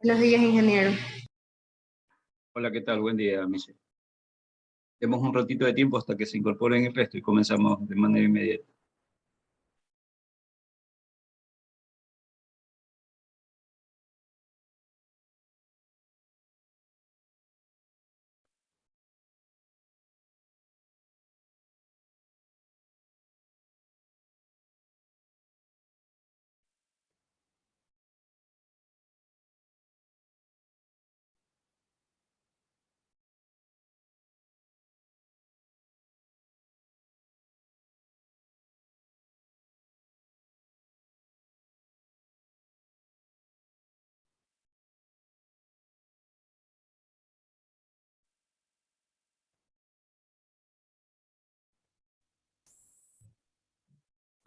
Buenos días, ingeniero. Hola, ¿qué tal? Buen día, Michelle. Tenemos un ratito de tiempo hasta que se incorporen el resto y comenzamos de manera inmediata.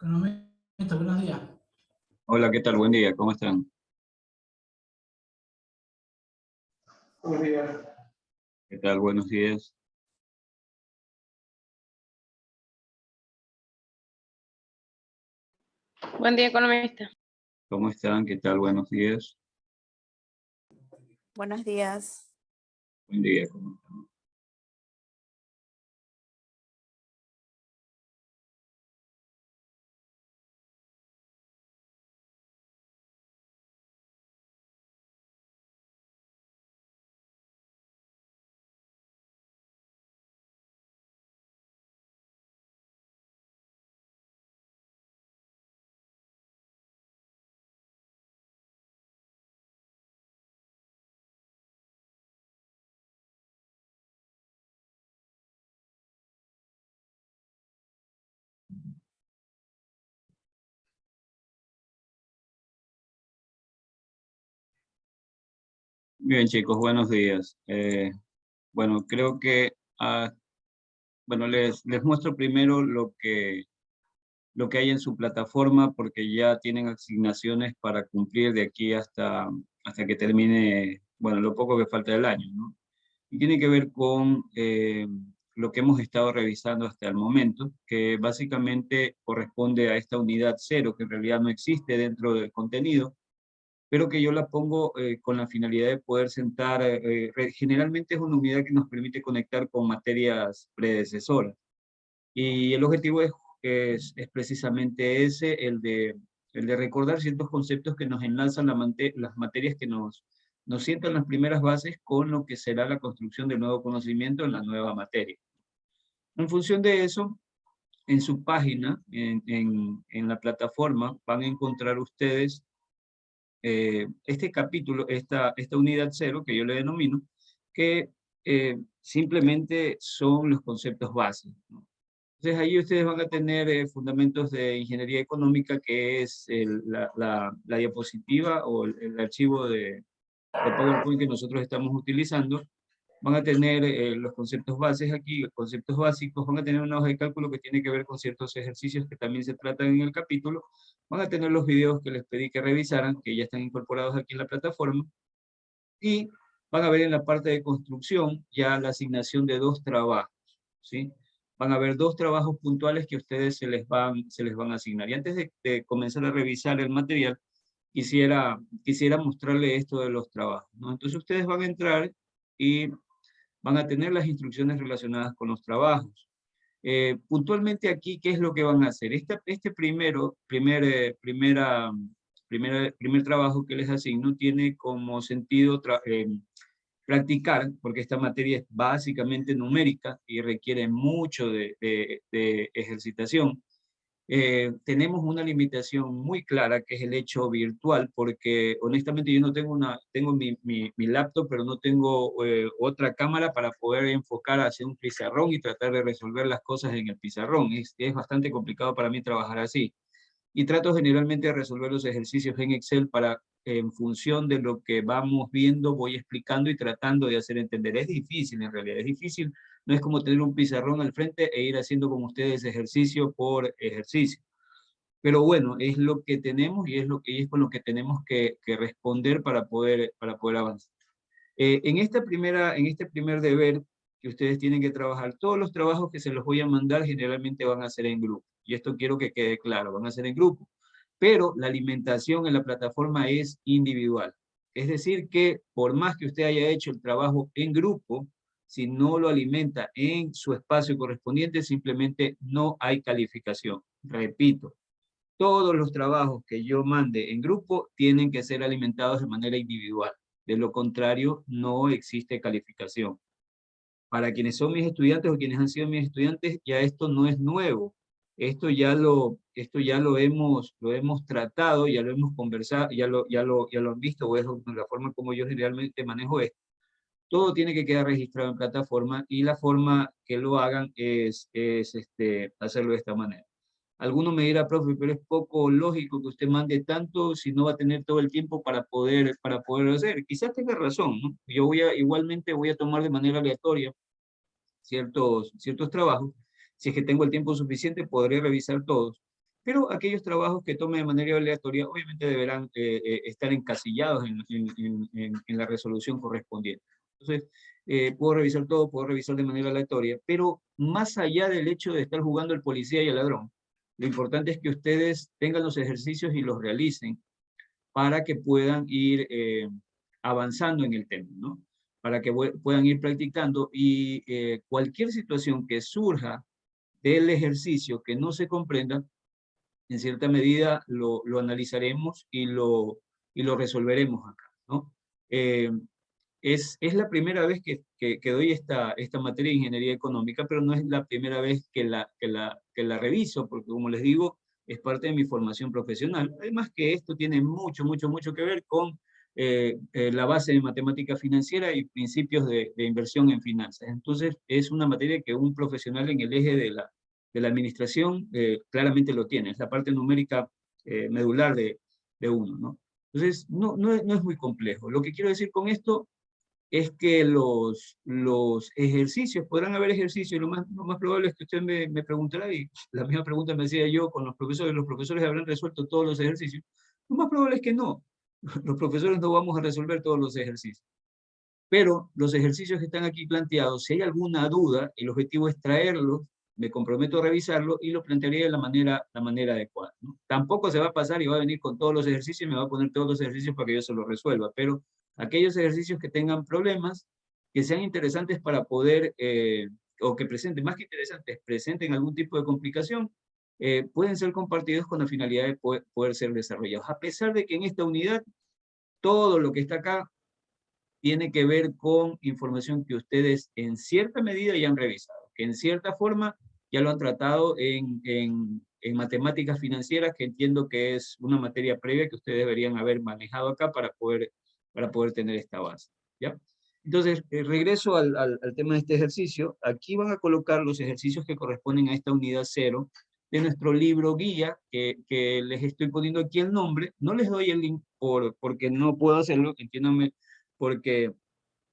Economista, buenos días. Hola, ¿qué tal? Buen día, ¿cómo están? Buenos días. ¿Qué tal? Buenos días. Buen día, economista. ¿Cómo están? ¿Qué tal? Buenos días. Buenos días. Buen día, ¿cómo están? Bien, chicos, buenos días. Bueno, creo que les muestro primero lo que hay en su plataforma porque ya tienen asignaciones para cumplir de aquí hasta que termine, bueno, lo poco que falta del año, ¿no? Y tiene que ver con lo que hemos estado revisando hasta el momento, que básicamente corresponde a esta unidad cero, que en realidad no existe dentro del contenido, pero que yo la pongo con la finalidad de poder sentar, generalmente es una unidad que nos permite conectar con materias predecesoras. Y el objetivo es precisamente ese, el de recordar ciertos conceptos que nos enlazan las materias que nos sientan las primeras bases con lo que será la construcción del nuevo conocimiento en la nueva materia. En función de eso, en su página, en la plataforma, van a encontrar ustedes este capítulo, esta unidad cero que yo le denomino, que simplemente son los conceptos básicos, ¿no? Entonces ahí ustedes van a tener fundamentos de ingeniería económica, que es la diapositiva o el archivo de PowerPoint que nosotros estamos utilizando. Van a tener los conceptos bases aquí, los conceptos básicos, van a tener una hoja de cálculo que tiene que ver con ciertos ejercicios que también se tratan en el capítulo, van a tener los videos que les pedí que revisaran, que ya están incorporados aquí en la plataforma, y van a ver en la parte de construcción ya la asignación de 2 trabajos, ¿sí? Van a ver 2 trabajos puntuales que a ustedes se les van a asignar. Y antes de comenzar a revisar el material, quisiera mostrarle esto de los trabajos, ¿no? Entonces ustedes van a entrar y van a tener las instrucciones relacionadas con los trabajos. Puntualmente aquí, ¿qué es lo que van a hacer? Este primer trabajo que les asigno tiene como sentido practicar, porque esta materia es básicamente numérica y requiere mucho de ejercitación. Tenemos una limitación muy clara, que es el hecho virtual, porque honestamente yo no tengo tengo mi laptop, pero no tengo otra cámara para poder enfocar hacia un pizarrón y tratar de resolver las cosas en el pizarrón. Es bastante complicado para mí trabajar así. Y trato generalmente de resolver los ejercicios en Excel para, en función de lo que vamos viendo, voy explicando y tratando de hacer entender. Es difícil, en realidad, es difícil. No es como tener un pizarrón al frente e ir haciendo con ustedes ejercicio por ejercicio. Pero bueno, es lo que tenemos y es con lo que tenemos que responder para poder avanzar. En este primer deber que ustedes tienen que trabajar, todos los trabajos que se los voy a mandar generalmente van a ser en grupo. Y esto quiero que quede claro, van a ser en grupo. Pero la alimentación en la plataforma es individual. Es decir, que por más que usted haya hecho el trabajo en grupo, si no lo alimenta en su espacio correspondiente, simplemente no hay calificación. Repito, todos los trabajos que yo mande en grupo tienen que ser alimentados de manera individual. De lo contrario, no existe calificación. Para quienes son mis estudiantes o quienes han sido mis estudiantes, ya esto no es nuevo. Esto ya lo hemos tratado, ya lo hemos conversado, ya lo han visto, o es la forma como yo generalmente manejo esto. Todo tiene que quedar registrado en plataforma y la forma que lo hagan es hacerlo de esta manera. Alguno me dirá, profe, pero es poco lógico que usted mande tanto si no va a tener todo el tiempo para poder hacer. Quizás tenga razón, ¿no? Yo igualmente voy a tomar de manera aleatoria ciertos trabajos. Si es que tengo el tiempo suficiente, podré revisar todos. Pero aquellos trabajos que tome de manera aleatoria, obviamente deberán estar encasillados en la resolución correspondiente. Entonces, puedo revisar todo, puedo revisar de manera aleatoria, pero más allá del hecho de estar jugando el policía y el ladrón, lo importante es que ustedes tengan los ejercicios y los realicen para que puedan ir avanzando en el tema, ¿no? Para que puedan ir practicando y cualquier situación que surja del ejercicio que no se comprenda, en cierta medida lo analizaremos y lo resolveremos acá, ¿no? Eh, es la primera vez que doy esta materia de ingeniería económica, pero no es la primera vez que la reviso, porque como les digo, es parte de mi formación profesional. Además que esto tiene mucho que ver con la base de matemática financiera y principios de inversión en finanzas. Entonces, es una materia que un profesional en el eje de la administración claramente lo tiene. Es la parte numérica medular de uno, ¿no? Entonces, no es muy complejo. Lo que quiero decir con esto es que los ejercicios, podrán haber ejercicios, y lo más probable es que usted me preguntará, y la misma pregunta me hacía yo con los profesores habrán resuelto todos los ejercicios. Lo más probable es que no. Los profesores no vamos a resolver todos los ejercicios. Pero los ejercicios que están aquí planteados, si hay alguna duda, el objetivo es traerlos, me comprometo a revisarlo y lo plantearía de la manera adecuada, ¿no? Tampoco se va a pasar y va a venir con todos los ejercicios y me va a poner todos los ejercicios para que yo se los resuelva, pero aquellos ejercicios que tengan problemas, que sean interesantes para poder, o que presenten, más que interesantes, presenten algún tipo de complicación, pueden ser compartidos con la finalidad de poder ser desarrollados. A pesar de que en esta unidad, todo lo que está acá tiene que ver con información que ustedes en cierta medida ya han revisado, que en cierta forma ya lo han tratado en matemáticas financieras, que entiendo que es una materia previa que ustedes deberían haber manejado acá para poder tener esta base, ¿ya? Entonces, regreso al tema de este ejercicio. Aquí van a colocar los ejercicios que corresponden a esta unidad 0 de nuestro libro guía, que les estoy poniendo aquí el nombre. No les doy el link porque no puedo hacerlo, entiéndanme, porque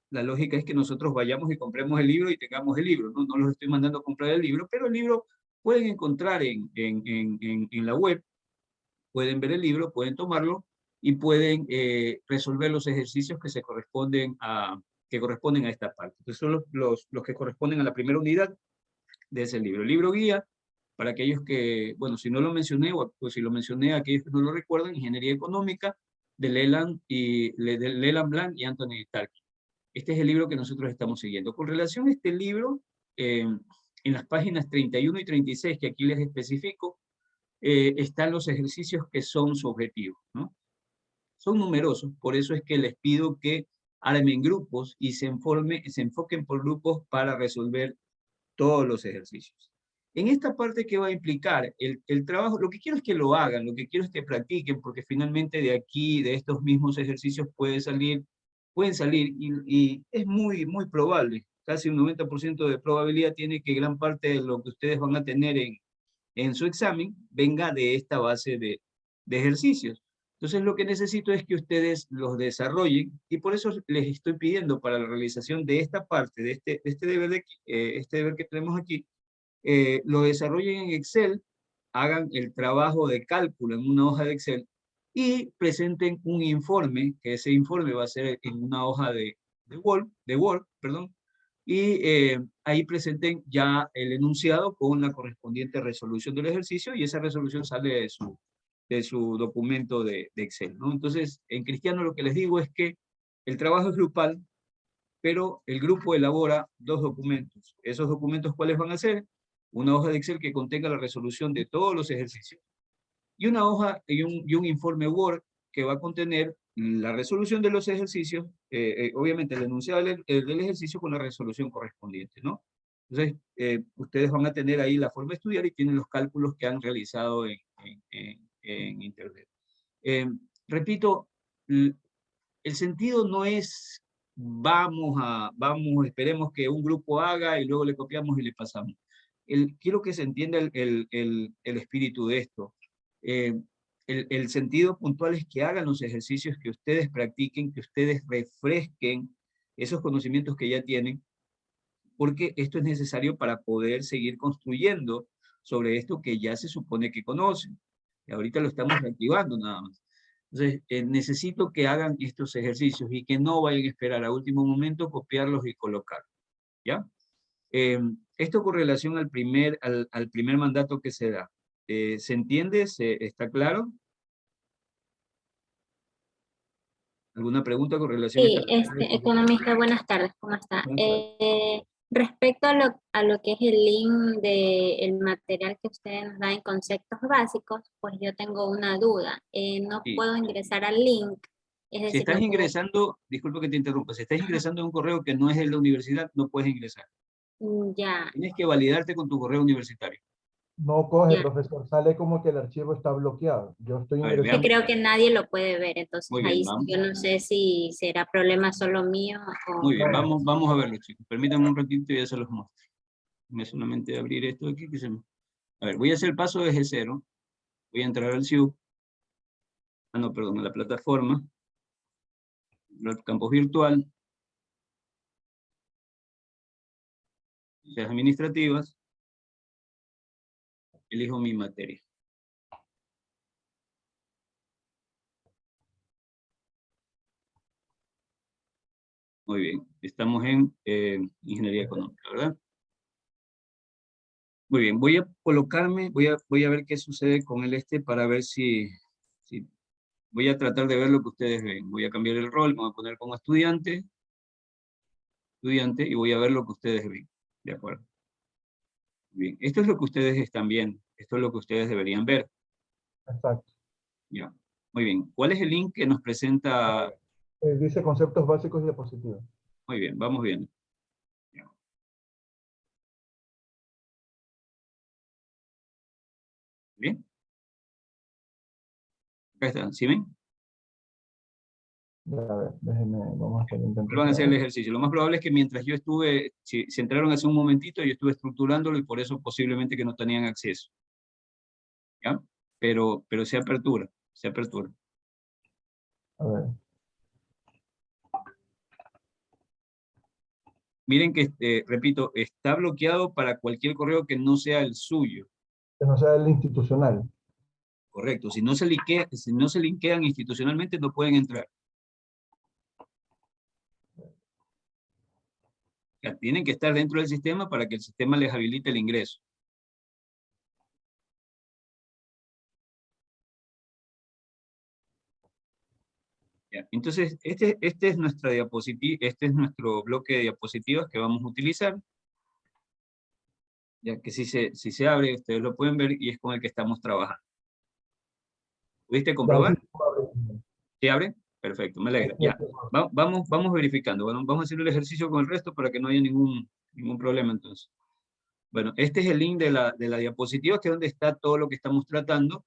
la lógica es que nosotros vayamos y compremos el libro y tengamos el libro, ¿no? No los estoy mandando a comprar el libro, pero el libro pueden encontrar en la web, pueden ver el libro, pueden tomarlo y pueden resolver los ejercicios que corresponden a esta parte. Entonces son los que corresponden a la primera unidad de ese libro. El libro guía, para aquellos que, bueno, si no lo mencioné, o pues si lo mencioné, aquellos que no lo recuerdan, Ingeniería Económica, de Leland Blanc y Anthony Talkie. Este es el libro que nosotros estamos siguiendo. Con relación a este libro, en las páginas 31 y 36, que aquí les especifico, están los ejercicios que son su objetivo, ¿no? Son numerosos, por eso es que les pido que armen grupos y se enfoquen por grupos para resolver todos los ejercicios. En esta parte que va a implicar el trabajo, lo que quiero es que lo hagan, lo que quiero es que practiquen, porque finalmente de aquí, de estos mismos ejercicios pueden salir y es muy probable, casi un 90% de probabilidad tiene que gran parte de lo que ustedes van a tener en su examen venga de esta base de ejercicios. Entonces lo que necesito es que ustedes los desarrollen y por eso les estoy pidiendo para la realización de esta parte, de este deber que tenemos aquí, lo desarrollen en Excel, hagan el trabajo de cálculo en una hoja de Excel y presenten un informe, que ese informe va a ser en una hoja de Word, perdón, y ahí presenten ya el enunciado con la correspondiente resolución del ejercicio y esa resolución sale documento de Excel, ¿no? Entonces, en Cristiano lo que les digo es que el trabajo es grupal, pero el grupo elabora 2 documentos. ¿Esos documentos cuáles van a ser? Una hoja de Excel que contenga la resolución de todos los ejercicios, y una hoja y un informe Word que va a contener la resolución de los ejercicios, obviamente el enunciado del ejercicio con la resolución correspondiente, ¿no? Entonces, ustedes van a tener ahí la forma de estudiar y tienen los cálculos que han realizado en Internet. Repito, el sentido no es vamos, esperemos que un grupo haga y luego le copiamos y le pasamos. Quiero que se entienda el espíritu de esto. El sentido puntual es que hagan los ejercicios, que ustedes practiquen, que ustedes refresquen esos conocimientos que ya tienen, porque esto es necesario para poder seguir construyendo sobre esto que ya se supone que conocen. Y ahorita lo estamos reactivando nada más. Entonces, necesito que hagan estos ejercicios y que no vayan a esperar a último momento copiarlos y colocarlos, ¿ya? Esto con relación al primer mandato que se da. ¿Se entiende? ¿Está claro? ¿Alguna pregunta con relación a Sí, esta? economista, buenas tardes, ¿cómo está? Respecto a lo que es el link del material que usted nos da en conceptos básicos, pues yo tengo una duda. No Sí. puedo ingresar al link, es Si decir, estás no puedo- ingresando, disculpa que te interrumpa, si estás ingresando en un correo que no es de la universidad, no puedes ingresar. Ya, Tienes que validarte con tu correo universitario. No coge, ya. profesor, sale como que el archivo está bloqueado. Yo estoy A ver, Que ingresando. creo que nadie lo puede ver, entonces Muy bien, ahí sí vamos. yo no sé si será problema solo mío Muy o... bien, No. vamos a verlo, chicos. Permítanme un ratito y ya se los muestro. Déjenme solamente abrir esto aquí. A ver, voy a hacer el paso desde cero. Voy a entrar al SIUP. Ah, no, perdón, a la plataforma. El campus virtual. Las administrativas. Elijo mi materia. Muy bien, estamos en Ingeniería Económica, ¿verdad? Muy bien, voy a colocarme, voy a ver qué sucede con el para ver si voy a tratar de ver lo que ustedes ven. Voy a cambiar el rol, me voy a poner como estudiante, y voy a ver lo que ustedes ven. ¿De acuerdo? Bien, esto es lo que ustedes están viendo. Esto es lo que ustedes deberían ver. Exacto. Ya. Muy bien, ¿cuál es el link que nos presenta? Dice conceptos básicos y diapositivas. Muy bien, vamos viendo. Ya. Bien. Acá están, ¿sí ven? Ya, a ver, déjenme, vamos a hacer un intento. Van a hacer el ejercicio. Lo más probable es que mientras yo estuve, si entraron hace un momentito, yo estuve estructurándolo y por eso posiblemente que no tenían acceso. ¿Ya? Pero se apertura, se apertura. A ver, Miren que, repito, está bloqueado para cualquier correo que no sea el suyo. que no sea el institucional. Correcto. Si no se linkean institucionalmente, no pueden entrar. Ya, tienen que estar dentro del sistema para que el sistema les habilite el ingreso. Ya, entonces, este es nuestra diapositiva, este es nuestro bloque de diapositivas que vamos a utilizar. Ya que si se abre, ustedes lo pueden ver y es con el que estamos trabajando. ¿Pudiste comprobar? ¿Se abre? Perfecto, me alegra. Ya, vamos verificando. Bueno, vamos a hacer el ejercicio con el resto para que no haya ningún problema entonces. Bueno, este es el link de la diapositiva, que es donde está todo lo que estamos tratando.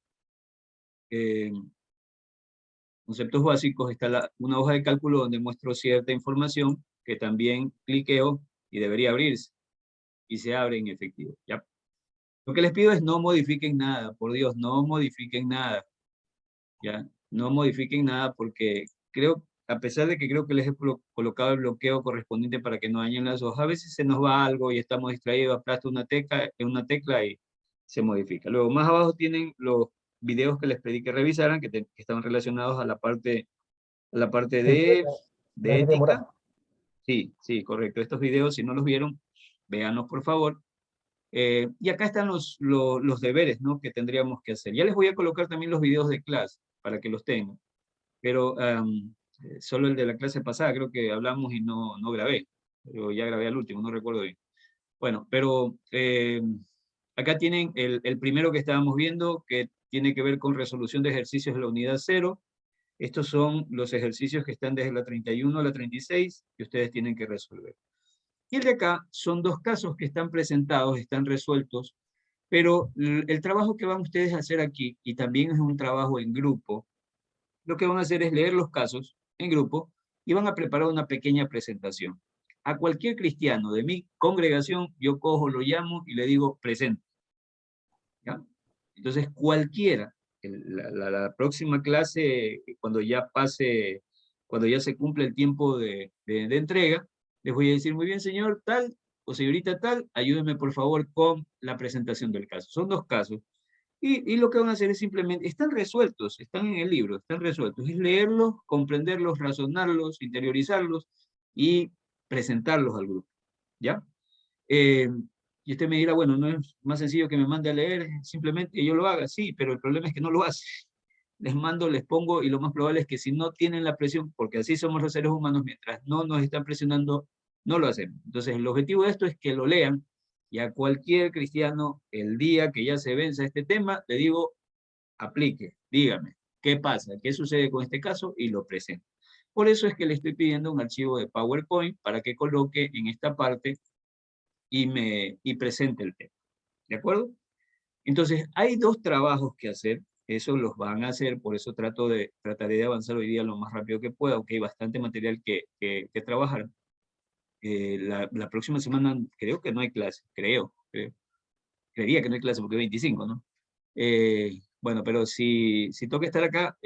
Conceptos básicos, está una hoja de cálculo donde muestro cierta información que también cliqueo y debería abrirse. Y se abre en efectivo. ¿Ya? Lo que les pido es no modifiquen nada, por Dios, no modifiquen nada. ¿Ya? No modifiquen nada porque creo, a pesar de que creo que les he colocado el bloqueo correspondiente para que no dañen las hojas, a veces se nos va algo y estamos distraídos, aplasta una tecla y se modifica. Luego, más abajo tienen los videos que les pedí que revisaran, que estaban relacionados a la parte de ética. Sí, correcto. Estos videos, si no los vieron, véanlos por favor. Y acá están los deberes, ¿no?, que tendríamos que hacer. Ya les voy a colocar también los videos de clase para que los tengan. Pero solo el de la clase pasada creo que hablamos y no grabé. Pero ya grabé al último, no recuerdo bien. Bueno, pero acá tienen el primero que estábamos viendo, que tiene que ver con resolución de ejercicios de la unidad 0. Estos son los ejercicios que están desde la 31 a la 36 que ustedes tienen que resolver. Y el de acá son 2 casos que están presentados, están resueltos, pero el trabajo que van ustedes a hacer aquí, y también es un trabajo en grupo, lo que van a hacer es leer los casos en grupo y van a preparar una pequeña presentación. A cualquier cristiano de mi congregación, yo cojo, lo llamo y le digo presente. ¿Ya? Entonces cualquiera, la próxima clase, cuando ya pase, cuando ya se cumple el tiempo de entrega, les voy a decir, muy bien señor tal, o señorita tal, ayúdenme por favor con la presentación del caso. Son 2 casos. Y lo que van a hacer es simplemente, están resueltos, están en el libro, están resueltos. Es leerlos, comprenderlos, razonarlos, interiorizarlos y presentarlos al grupo. ¿Ya? Y usted me dirá, bueno, ¿no es más sencillo que me mande a leer simplemente que yo lo haga? Sí, pero el problema es que no lo hace. Les mando, les pongo, y lo más probable es que si no tienen la presión, porque así somos los seres humanos, mientras no nos están presionando, no lo hacemos. Entonces, el objetivo de esto es que lo lean, y a cualquier cristiano, el día que ya se venza este tema, le digo, aplique, dígame, ¿qué pasa? ¿Qué sucede con este caso? Y lo presento. Por eso es que le estoy pidiendo un archivo de PowerPoint para que coloque en esta parte y presente el tema. ¿De acuerdo? Entonces, hay 2 trabajos que hacer, eso los van a hacer, por eso trataré de avanzar hoy día lo más rápido que pueda, aunque hay bastante material que trabajar. La próxima semana creo que no hay clase, creería que no hay clase porque es 25, ¿no? Bueno, pero si toca estar acá,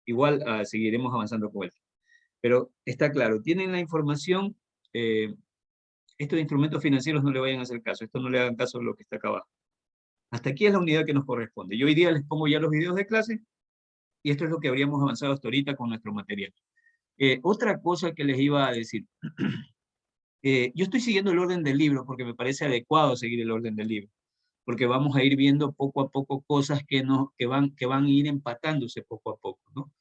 igual seguiremos avanzando con él. Pero está claro, tienen la información, estos instrumentos financieros no le vayan a hacer caso, esto no le hagan caso a lo que está acá abajo. Hasta aquí es la unidad que nos corresponde. Yo hoy día les pongo ya los videos de clase, y esto es lo que habríamos avanzado hasta ahorita con nuestro material. Otra cosa que les iba a decir, yo estoy siguiendo el orden del libro porque me parece adecuado seguir el orden del libro, porque vamos a ir viendo poco a poco cosas que van a ir empatándose poco a poco, ¿no?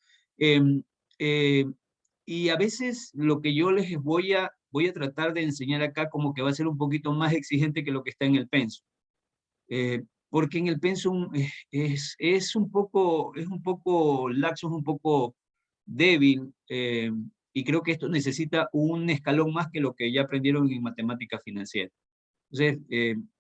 Y a veces lo que yo les voy a tratar de enseñar acá como que va a ser un poquito más exigente que lo que está en el pensum. Porque en el pensum es un poco laxo, es un poco débil, y creo que esto necesita un escalón más que lo que ya aprendieron en matemática financiera. Entonces,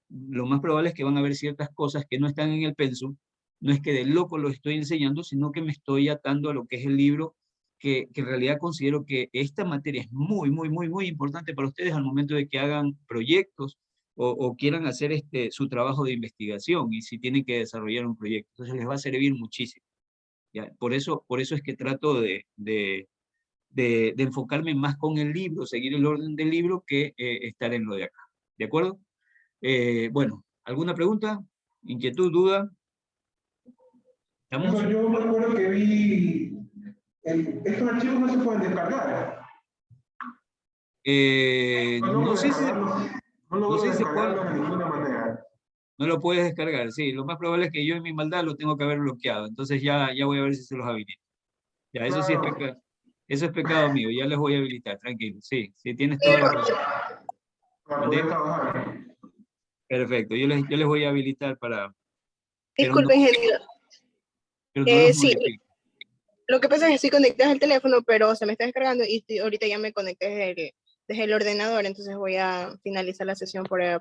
lo más probable es que van a haber ciertas cosas que no están en el pensum, no es que de loco lo estoy enseñando, sino que me estoy atando a lo que es el libro, que en realidad considero que esta materia es muy, muy, muy, muy importante para ustedes al momento de que hagan proyectos o quieran hacer su trabajo de investigación, y si tienen que desarrollar un proyecto. Entonces les va a servir muchísimo. ¿Ya? Por eso es que trato de enfocarme más con el libro, seguir el orden del libro, que estar en lo de acá. ¿De acuerdo? Bueno, ¿alguna pregunta? ¿Inquietud? ¿Duda? ¿Estamos? Profesor, yo me acuerdo que vi, estos archivos no se pueden descargar. No sé si No logro descargarlo descargarlo de ninguna manera. no lo puedes descargar, sí. Lo más probable es que yo en mi maldad lo tengo que haber bloqueado. Entonces ya voy a ver si se los habilito. Ya, eso sí es Claro. pecado. Eso es pecado mío, ya les voy a habilitar, tranquilo. Sí, tienes toda la razón. Para ¿Mandé? poder trabajar. Perfecto, yo les voy a habilitar para... Disculpe, ingeniero. Pero no los Sí, modifico. lo que pasa es que estoy conectada al teléfono, pero se me está descargando y ahorita ya me conecté desde el ordenador, entonces voy a finalizar la sesión porque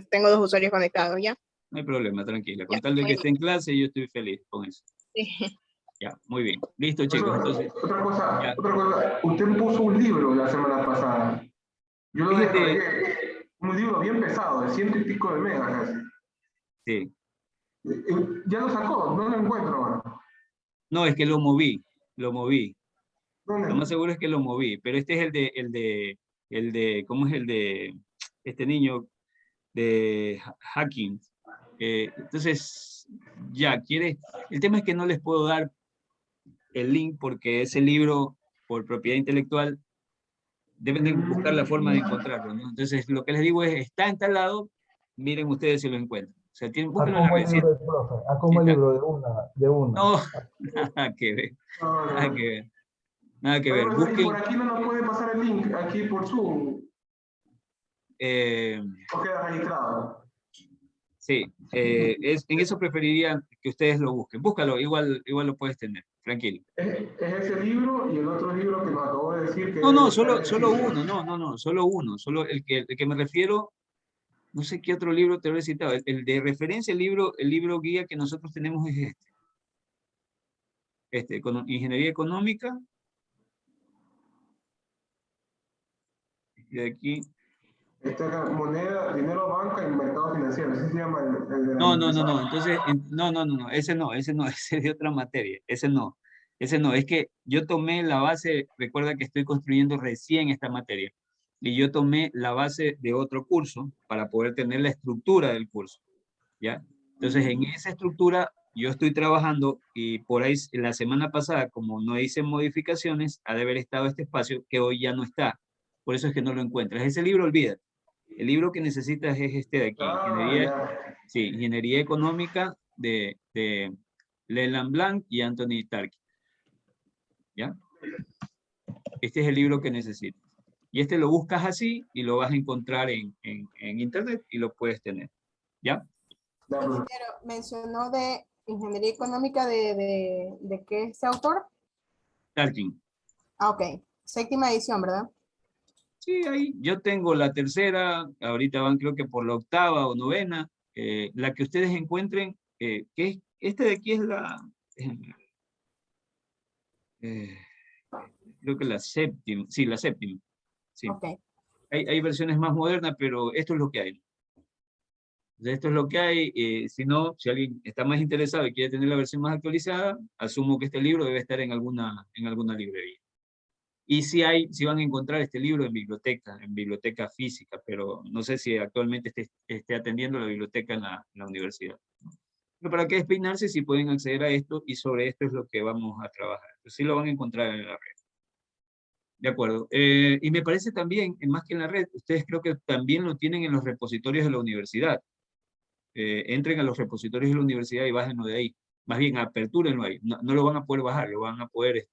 tengo 2 usuarios conectados, ¿ya? No hay problema, tranquila. Con Ya, tal de muy que bien. esté en clase, yo estoy feliz con eso. Sí. Ya, muy bien. Listo, chicos, entonces. Otra cosa, Ya. usted puso un libro la semana pasada. Yo lo Fíjate, descargué, un libro bien pesado, de 100 y pico de megas casi. sí. Ya lo sacó, no lo encuentro ahora. No, es que lo moví. Lo ¿Dónde? más seguro es que lo moví, pero este es ¿cómo es el de este niño de hacking? Entonces, ya, el tema es que no les puedo dar el link porque ese libro, por propiedad intelectual, deben de buscar la forma de encontrarlo, ¿no? Entonces, lo que les digo es, está en tal lado, miren ustedes si lo encuentran. O sea, búsquenlo en la Como el red. libro, profe, como el está- libro de una. No, nada que ver, No, nada no. que ver, nada que Oye, ver. profesor, y por Busquen, aquí no nos puede pasar el link, aquí por Zoom, eh, o queda registrado. sí, en eso preferiría que ustedes lo busquen. Búscalo, igual lo puedes tener, tranquilo. Es ese libro y el otro libro que nos acabó de decir que No, es solo uno, no, solo uno, solo el que me refiero, no sé qué otro libro te lo he citado, el de referencia, el libro guía que nosotros tenemos es Ingeniería Económica, y de aquí, Está acá, moneda, dinero, banca y mercado financiero. Así se llama el de la no, entonces, no, ese no, ese es de otra materia, ese no, es que yo tomé la base, recuerda que estoy construyendo recién esta materia, y yo tomé la base de otro curso para poder tener la estructura del curso, ¿ya? Entonces, en esa estructura yo estoy trabajando y por ahí la semana pasada, como no hice modificaciones, ha de haber estado este espacio que hoy ya no está. Por eso es que no lo encuentras. Ese libro, olvídate. El libro que necesitas es este de aquí, Ah, ya. Ingeniería Económica de Leland Blanc y Anthony Tarki. ¿Ya? Este es el libro que necesitas. Y este lo buscas así y lo vas a encontrar en internet y lo puedes tener. ¿Ya? Ya, profesor. Ingeniero, mencionó de ingeniería económica de qué es ese autor. Tarkin. Ah, ok. Séptima edición, ¿verdad? Sí, ahí yo tengo la tercera, ahorita van creo que por la octava o novena, la que ustedes encuentren, este de aquí es eh, creo que la séptima, sí, la séptima, sí. Ok. Hay versiones más modernas, pero esto es lo que hay. Esto es lo que hay, si no, si alguien está más interesado y quiere tener la versión más actualizada, asumo que este libro debe estar en alguna librería. Y si van a encontrar este libro en biblioteca física, pero no sé si actualmente esté atendiendo la biblioteca en la universidad. Pero para qué despeinarse si pueden acceder a esto y sobre esto es lo que vamos a trabajar. Pues sí lo van a encontrar en la red. De acuerdo. Y me parece también, más que en la red, ustedes creo que también lo tienen en los repositorios de la universidad. Entren a los repositorios de la universidad y bájenlo de ahí. Más bien, apertúrenlo ahí. No lo van a poder bajar, lo van a poder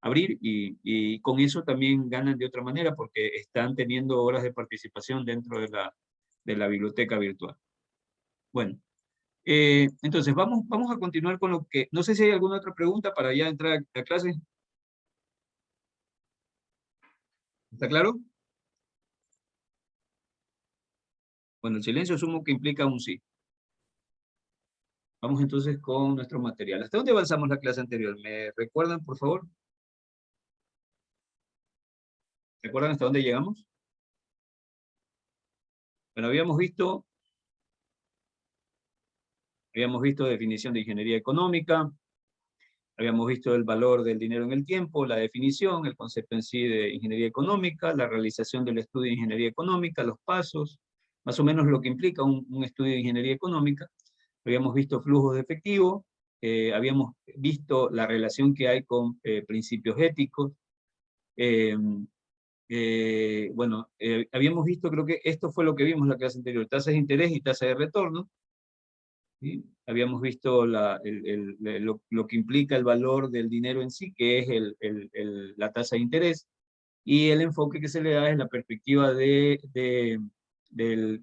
abrir y con eso también ganan de otra manera porque están teniendo horas de participación dentro de la biblioteca virtual. Bueno, entonces vamos a continuar con lo que... No sé si hay alguna otra pregunta para ya entrar a clase. ¿Está claro? Bueno, el silencio asumo que implica un sí. Vamos entonces con nuestro material. ¿Hasta dónde avanzamos la clase anterior? ¿Me recuerdan, por favor? ¿Recuerdan hasta dónde llegamos? Bueno, habíamos visto definición de ingeniería económica, habíamos visto el valor del dinero en el tiempo, la definición, el concepto en sí de ingeniería económica, la realización del estudio de ingeniería económica, los pasos, más o menos lo que implica un estudio de ingeniería económica. Habíamos visto flujos de efectivo, habíamos visto la relación que hay con principios éticos, habíamos visto, creo que esto fue lo que vimos en la clase anterior, tasas de interés y tasa de retorno. ¿Sí? Habíamos visto lo que implica el valor del dinero en sí, que es la tasa de interés, y el enfoque que se le da es la perspectiva del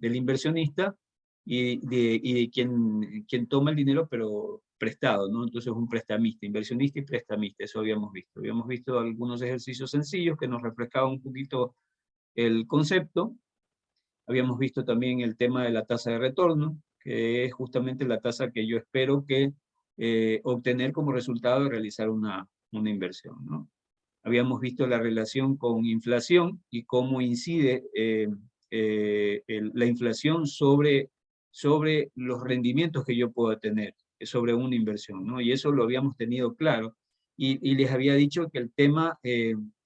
inversionista y de quien toma el dinero, pero prestado, ¿no? Entonces un prestamista, inversionista y prestamista, eso habíamos visto. Habíamos visto algunos ejercicios sencillos que nos reflejaban un poquito el concepto. Habíamos visto también el tema de la tasa de retorno, que es justamente la tasa que yo espero que obtener como resultado de realizar una inversión, ¿no? Habíamos visto la relación con inflación y cómo incide la inflación sobre los rendimientos que yo pueda tener sobre una inversión, ¿no? Y eso lo habíamos tenido claro. Y les había dicho que el tema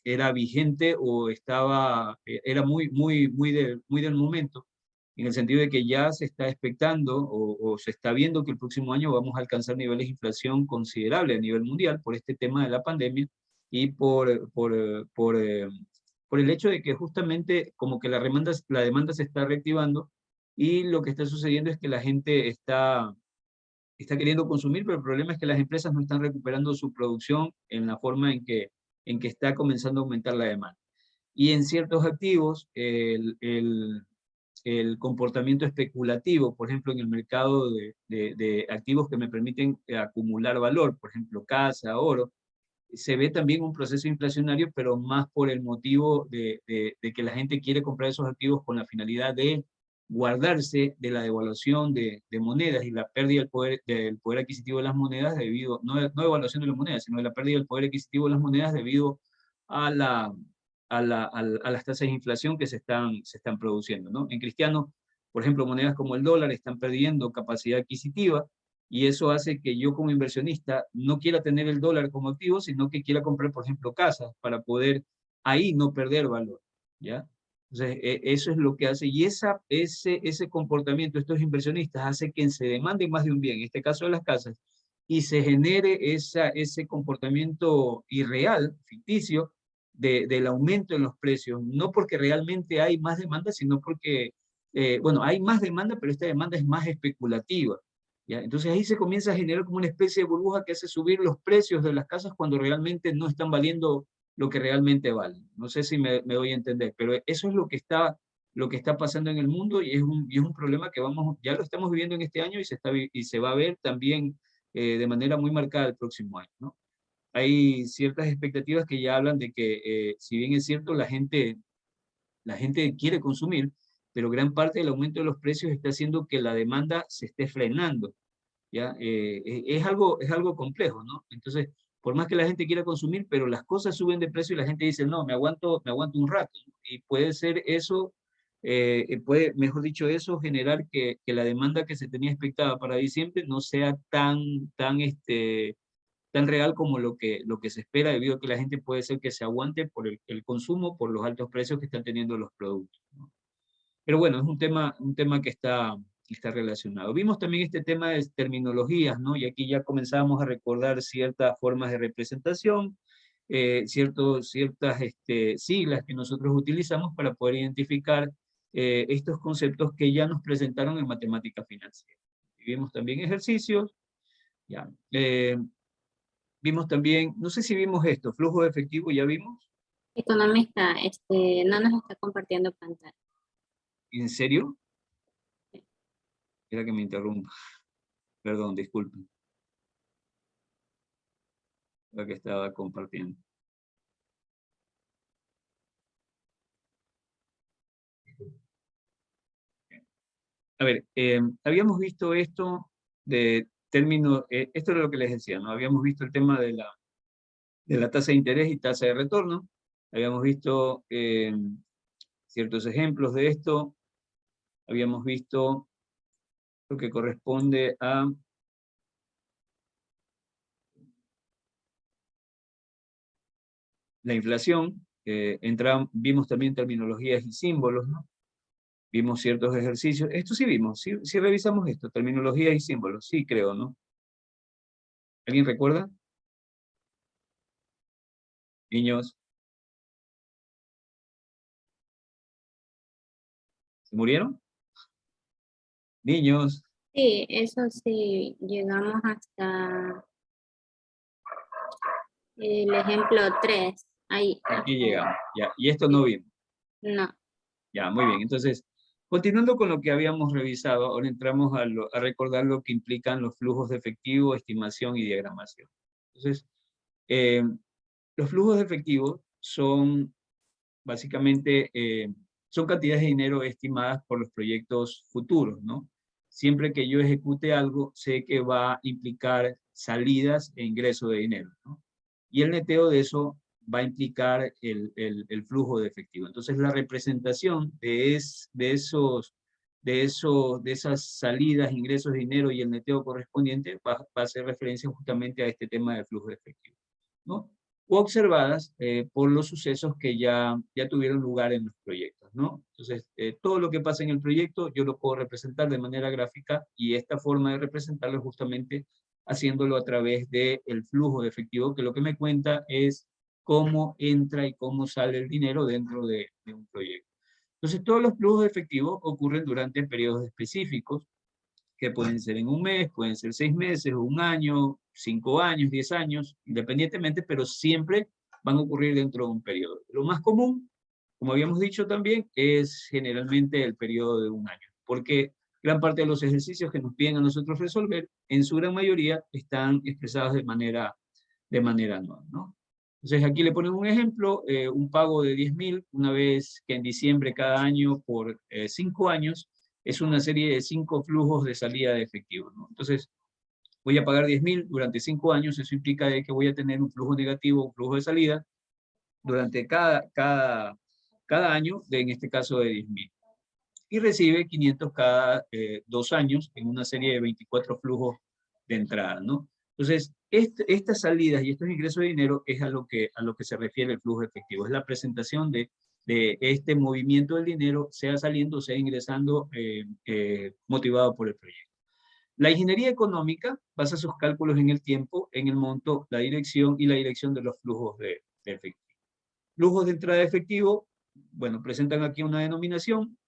era vigente o era muy del momento, en el sentido de que ya se está expectando o se está viendo que el próximo año vamos a alcanzar niveles de inflación considerables a nivel mundial por este tema de la pandemia y por por el hecho de que justamente como que la demanda se está reactivando, y lo que está sucediendo es que la gente está queriendo consumir, pero el problema es que las empresas no están recuperando su producción en la forma en que está comenzando a aumentar la demanda. Y en ciertos activos, el comportamiento especulativo, por ejemplo, en el mercado de activos que me permiten acumular valor, por ejemplo, casa, oro, se ve también un proceso inflacionario, pero más por el motivo de que la gente quiere comprar esos activos con la finalidad de guardarse de la devaluación de monedas y la pérdida del poder adquisitivo de las monedas debido, no devaluación de las monedas, sino de la pérdida del poder adquisitivo de las monedas debido a las tasas de inflación que se están produciendo, ¿no? En cristiano, por ejemplo, monedas como el dólar están perdiendo capacidad adquisitiva, y eso hace que yo como inversionista no quiera tener el dólar como activo, sino que quiera comprar, por ejemplo, casas para poder ahí no perder valor, ¿ya? Entonces, eso es lo que hace, y ese comportamiento de estos inversionistas hace que se demande más de un bien, en este caso de las casas, y se genere ese comportamiento irreal, ficticio, del aumento en los precios, no porque realmente hay más demanda, sino porque, bueno, hay más demanda, pero esta demanda es más especulativa, ¿ya? Entonces ahí se comienza a generar como una especie de burbuja que hace subir los precios de las casas cuando realmente no están valiendo lo que realmente valen. No sé si me doy a entender, pero eso es lo que está pasando en el mundo, y es un problema que ya lo estamos viviendo en este año, y se va a ver también de manera muy marcada el próximo año, ¿no? Hay ciertas expectativas que ya hablan de que, si bien es cierto, la gente quiere consumir, pero gran parte del aumento de los precios está haciendo que la demanda se esté frenando, ¿ya? Es algo complejo, ¿no? Entonces, por más que la gente quiera consumir, pero las cosas suben de precio y la gente dice, no, me aguanto un rato, ¿no? Y puede ser eso, mejor dicho, eso generar que la demanda que se tenía expectada para diciembre no sea tan real como lo que se espera, debido a que la gente puede ser que se aguante por el consumo, por los altos precios que están teniendo los productos, ¿no? Pero bueno, es un tema que está relacionado. Vimos también este tema de terminologías, ¿no? Y aquí ya comenzamos a recordar ciertas formas de representación, ciertas siglas que nosotros utilizamos para poder identificar estos conceptos que ya nos presentaron en matemática financiera. Y vimos también ejercicios, ya. Vimos también, no sé si vimos esto, flujo de efectivo, ¿ya vimos? Economista, no nos está compartiendo pantalla. ¿En serio? Era que me interrumpa. Perdón, disculpen. Lo que estaba compartiendo. A ver, habíamos visto esto de término, esto es lo que les decía, ¿no? Habíamos visto el tema de la tasa de interés y tasa de retorno. Habíamos visto ciertos ejemplos de esto. Habíamos visto lo que corresponde a la inflación. Vimos también terminologías y símbolos, ¿no? Vimos ciertos ejercicios. Esto sí vimos, sí revisamos esto, terminologías y símbolos, sí creo, ¿no? ¿Alguien recuerda? Niños. ¿Se murieron? Niños. Sí, eso sí, llegamos hasta el ejemplo 3. Ahí. Aquí llegamos, ya. Y esto no vimos. No. Ya, muy bien. Entonces, continuando con lo que habíamos revisado, ahora entramos a recordar lo que implican los flujos de efectivo, estimación y diagramación. Entonces, los flujos de efectivo son básicamente, son cantidades de dinero estimadas por los proyectos futuros, ¿no? Siempre que yo ejecute algo, sé que va a implicar salidas e ingreso de dinero, ¿no? Y el neteo de eso va a implicar el flujo de efectivo. Entonces, la representación de esas salidas, ingresos de dinero y el neteo correspondiente va a hacer referencia justamente a este tema de flujo de efectivo, ¿no? O observadas por los sucesos que ya tuvieron lugar en los proyectos, ¿no? Entonces, todo lo que pasa en el proyecto yo lo puedo representar de manera gráfica, y esta forma de representarlo es justamente haciéndolo a través del flujo de efectivo, que lo que me cuenta es cómo entra y cómo sale el dinero dentro de un proyecto. Entonces, todos los flujos de efectivo ocurren durante periodos específicos, que pueden ser en un mes, pueden ser 6 meses, un año, 5 años, 10 años, independientemente, pero siempre van a ocurrir dentro de un periodo. Lo más común, como habíamos dicho también, es generalmente el periodo de un año, porque gran parte de los ejercicios que nos piden a nosotros resolver, en su gran mayoría, están expresados de manera anual, ¿no? Entonces aquí le ponen un ejemplo, un pago de 10.000, una vez que en diciembre cada año por 5 años, es una serie de 5 flujos de salida de efectivo, ¿no? Entonces, voy a pagar 10.000 durante 5 años, eso implica de que voy a tener un flujo negativo, un flujo de salida, durante cada año, en este caso de 10.000. Y recibe 500 cada 2 años, en una serie de 24 flujos de entrada, ¿no? Entonces, estas salidas y estos ingresos de dinero es a lo que se refiere el flujo efectivo, es la presentación de este movimiento del dinero, sea saliendo, sea ingresando, motivado por el proyecto. La ingeniería económica basa sus cálculos en el tiempo, en el monto, la dirección y la dirección de los flujos de efectivo. Flujos de entrada de efectivo, bueno, presentan aquí una denominación,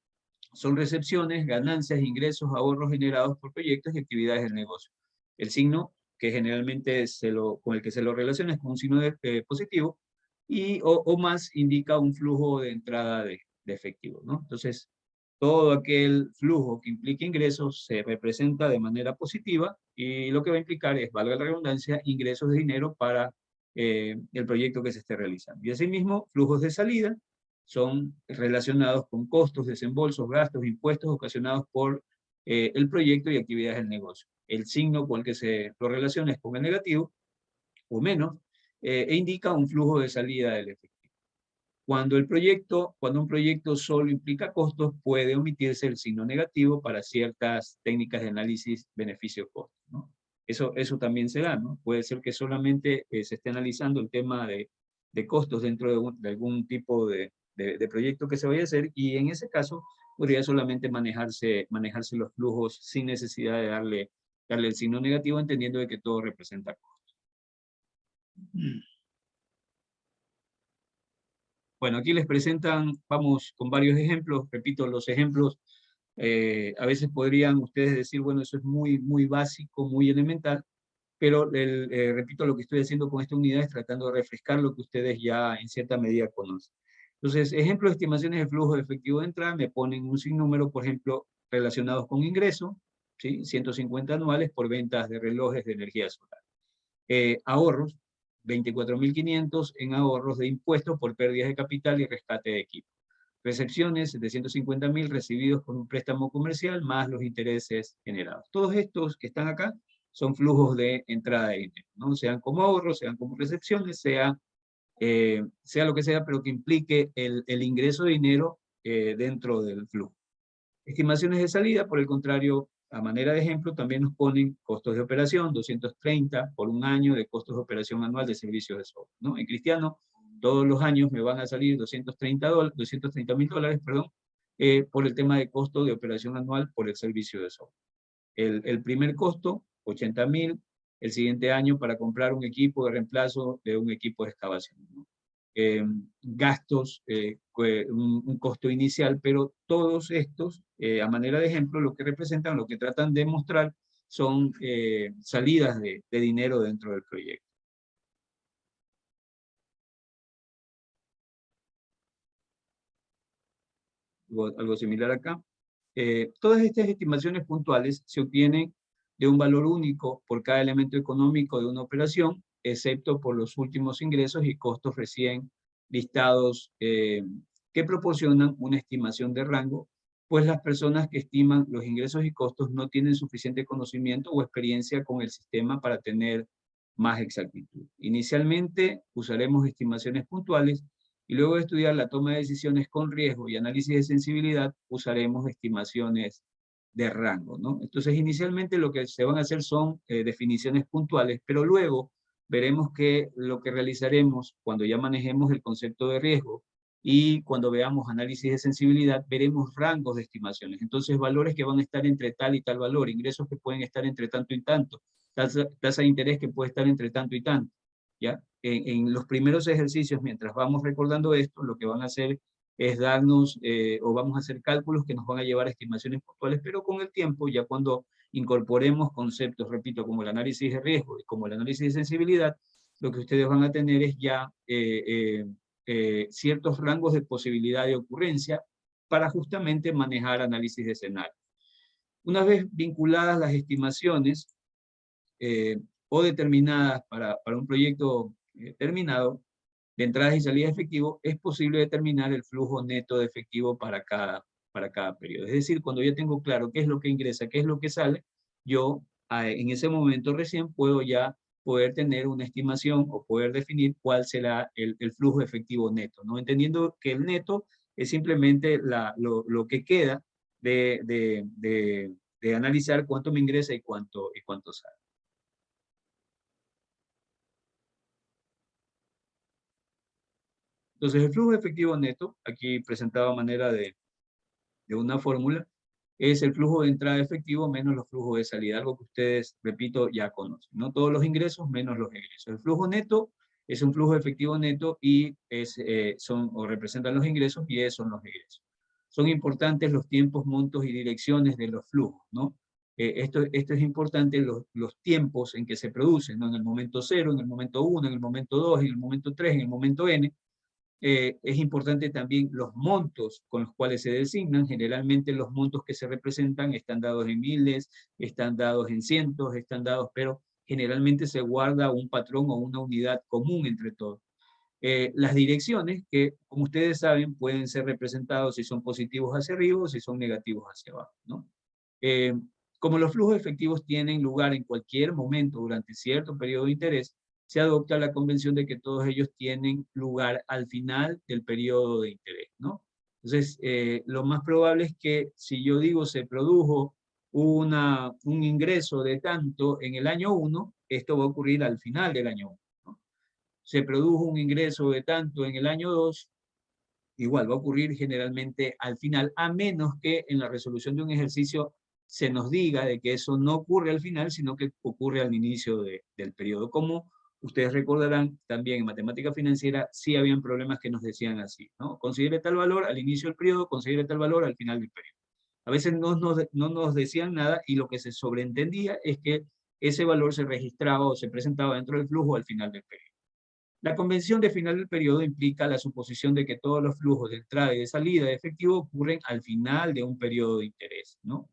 son recepciones, ganancias, ingresos, ahorros generados por proyectos y actividades del negocio. El signo que generalmente con el que se lo relaciona es con un signo positivo, y o más indica un flujo de entrada de efectivo, ¿no? Entonces, todo aquel flujo que implique ingresos se representa de manera positiva, y lo que va a implicar es, valga la redundancia, ingresos de dinero para el proyecto que se esté realizando. Y asimismo, flujos de salida son relacionados con costos, desembolsos, gastos, impuestos ocasionados por el proyecto y actividades del negocio. El signo con el que se lo relaciona es con el negativo o menos, e indica un flujo de salida del efectivo. Cuando un proyecto solo implica costos, puede omitirse el signo negativo para ciertas técnicas de análisis beneficio-costo, ¿no? Eso también se da, ¿no? Puede ser que solamente se esté analizando el tema de costos dentro de algún tipo de proyecto que se vaya a hacer, y en ese caso podría solamente manejarse los flujos sin necesidad de darle el signo negativo, entendiendo de que todo representa costos. Bueno, aquí les presentan, vamos con varios ejemplos, repito, los ejemplos, a veces podrían ustedes decir, bueno, eso es muy, muy básico, muy elemental, pero repito, lo que estoy haciendo con esta unidad es tratando de refrescar lo que ustedes ya en cierta medida conocen. Entonces, ejemplo de estimaciones de flujo de efectivo de entrada, me ponen un sinnúmero, por ejemplo, relacionados con ingreso, ¿sí? 150 anuales por ventas de relojes de energía solar. Ahorros, 24.500 en ahorros de impuestos por pérdidas de capital y rescate de equipo. Recepciones, 750.000 recibidos con un préstamo comercial, más los intereses generados. Todos estos que están acá son flujos de entrada de dinero, ¿no? Sean como ahorros, sean como recepciones, sea lo que sea, pero que implique el ingreso de dinero dentro del flujo. Estimaciones de salida, por el contrario, a manera de ejemplo, también nos ponen costos de operación, 230 por un año de costos de operación anual de servicios de software, ¿no? En Cristiano, todos los años me van a salir $230.000, perdón, por el tema de costo de operación anual por el servicio de software. El primer costo, 80.000, el siguiente año para comprar un equipo de reemplazo de un equipo de excavación, ¿no? Gastos, un costo inicial, pero todos estos, a manera de ejemplo, lo que representan, lo que tratan de mostrar son salidas de dinero dentro del proyecto. Algo similar acá. Todas estas estimaciones puntuales se obtienen de un valor único por cada elemento económico de una operación, excepto por los últimos ingresos y costos recién listados, que proporcionan una estimación de rango, pues las personas que estiman los ingresos y costos no tienen suficiente conocimiento o experiencia con el sistema para tener más exactitud. Inicialmente usaremos estimaciones puntuales, y luego de estudiar la toma de decisiones con riesgo y análisis de sensibilidad, usaremos estimaciones de rango, ¿no? Entonces, inicialmente lo que se van a hacer son definiciones puntuales, pero luego veremos que lo que realizaremos cuando ya manejemos el concepto de riesgo y cuando veamos análisis de sensibilidad, veremos rangos de estimaciones. Entonces, valores que van a estar entre tal y tal valor, ingresos que pueden estar entre tanto y tanto, tasa de interés que puede estar entre tanto y tanto. ¿ya? En los primeros ejercicios, mientras vamos recordando esto, lo que van a hacer es darnos, o vamos a hacer cálculos que nos van a llevar a estimaciones puntuales, pero con el tiempo, ya cuando incorporemos conceptos, repito, como el análisis de riesgo y como el análisis de sensibilidad, lo que ustedes van a tener es ya ciertos rangos de posibilidad de ocurrencia para justamente manejar análisis de escenario. Una vez vinculadas las estimaciones o determinadas para un proyecto terminado, de entradas y salidas de efectivo, es posible determinar el flujo neto de efectivo para cada periodo. Es decir, cuando yo tengo claro qué es lo que ingresa, qué es lo que sale, yo en ese momento recién puedo ya poder tener una estimación o poder definir cuál será el flujo efectivo neto, ¿no? Entendiendo que el neto es simplemente lo que queda de analizar cuánto me ingresa y cuánto sale. Entonces, el flujo efectivo neto, aquí presentado a manera de una fórmula, es el flujo de entrada efectivo menos los flujos de salida, algo que ustedes, repito, ya conocen, ¿no? Todos los ingresos menos los egresos. El flujo neto es un flujo efectivo neto y representan los ingresos y esos son los egresos. Son importantes los tiempos, montos y direcciones de los flujos, ¿no? Esto es importante, los tiempos en que se producen, ¿no? En el momento 0, en el momento 1, en el momento 2, en el momento 3, en el momento n. Es importante también los montos con los cuales se designan. Generalmente los montos que se representan están dados en miles, están dados en cientos, están dados, pero generalmente se guarda un patrón o una unidad común entre todos. Las direcciones, que como ustedes saben, pueden ser representados si son positivos hacia arriba o si son negativos hacia abajo, ¿no? Como los flujos efectivos tienen lugar en cualquier momento durante cierto periodo de interés, se adopta la convención de que todos ellos tienen lugar al final del periodo de interés, ¿no? Entonces, lo más probable es que si yo digo se produjo un ingreso de tanto en el año 1, esto va a ocurrir al final del año 1, ¿no? Se produjo un ingreso de tanto en el año 2, igual va a ocurrir generalmente al final, a menos que en la resolución de un ejercicio se nos diga de que eso no ocurre al final, sino que ocurre al inicio del periodo. Como ustedes recordarán, también en matemática financiera sí habían problemas que nos decían así, ¿no? Considere tal valor al inicio del periodo, considere tal valor al final del periodo. A veces no nos decían nada y lo que se sobreentendía es que ese valor se registraba o se presentaba dentro del flujo al final del periodo. La convención de final del periodo implica la suposición de que todos los flujos de entrada y de salida de efectivo ocurren al final de un periodo de interés, ¿no?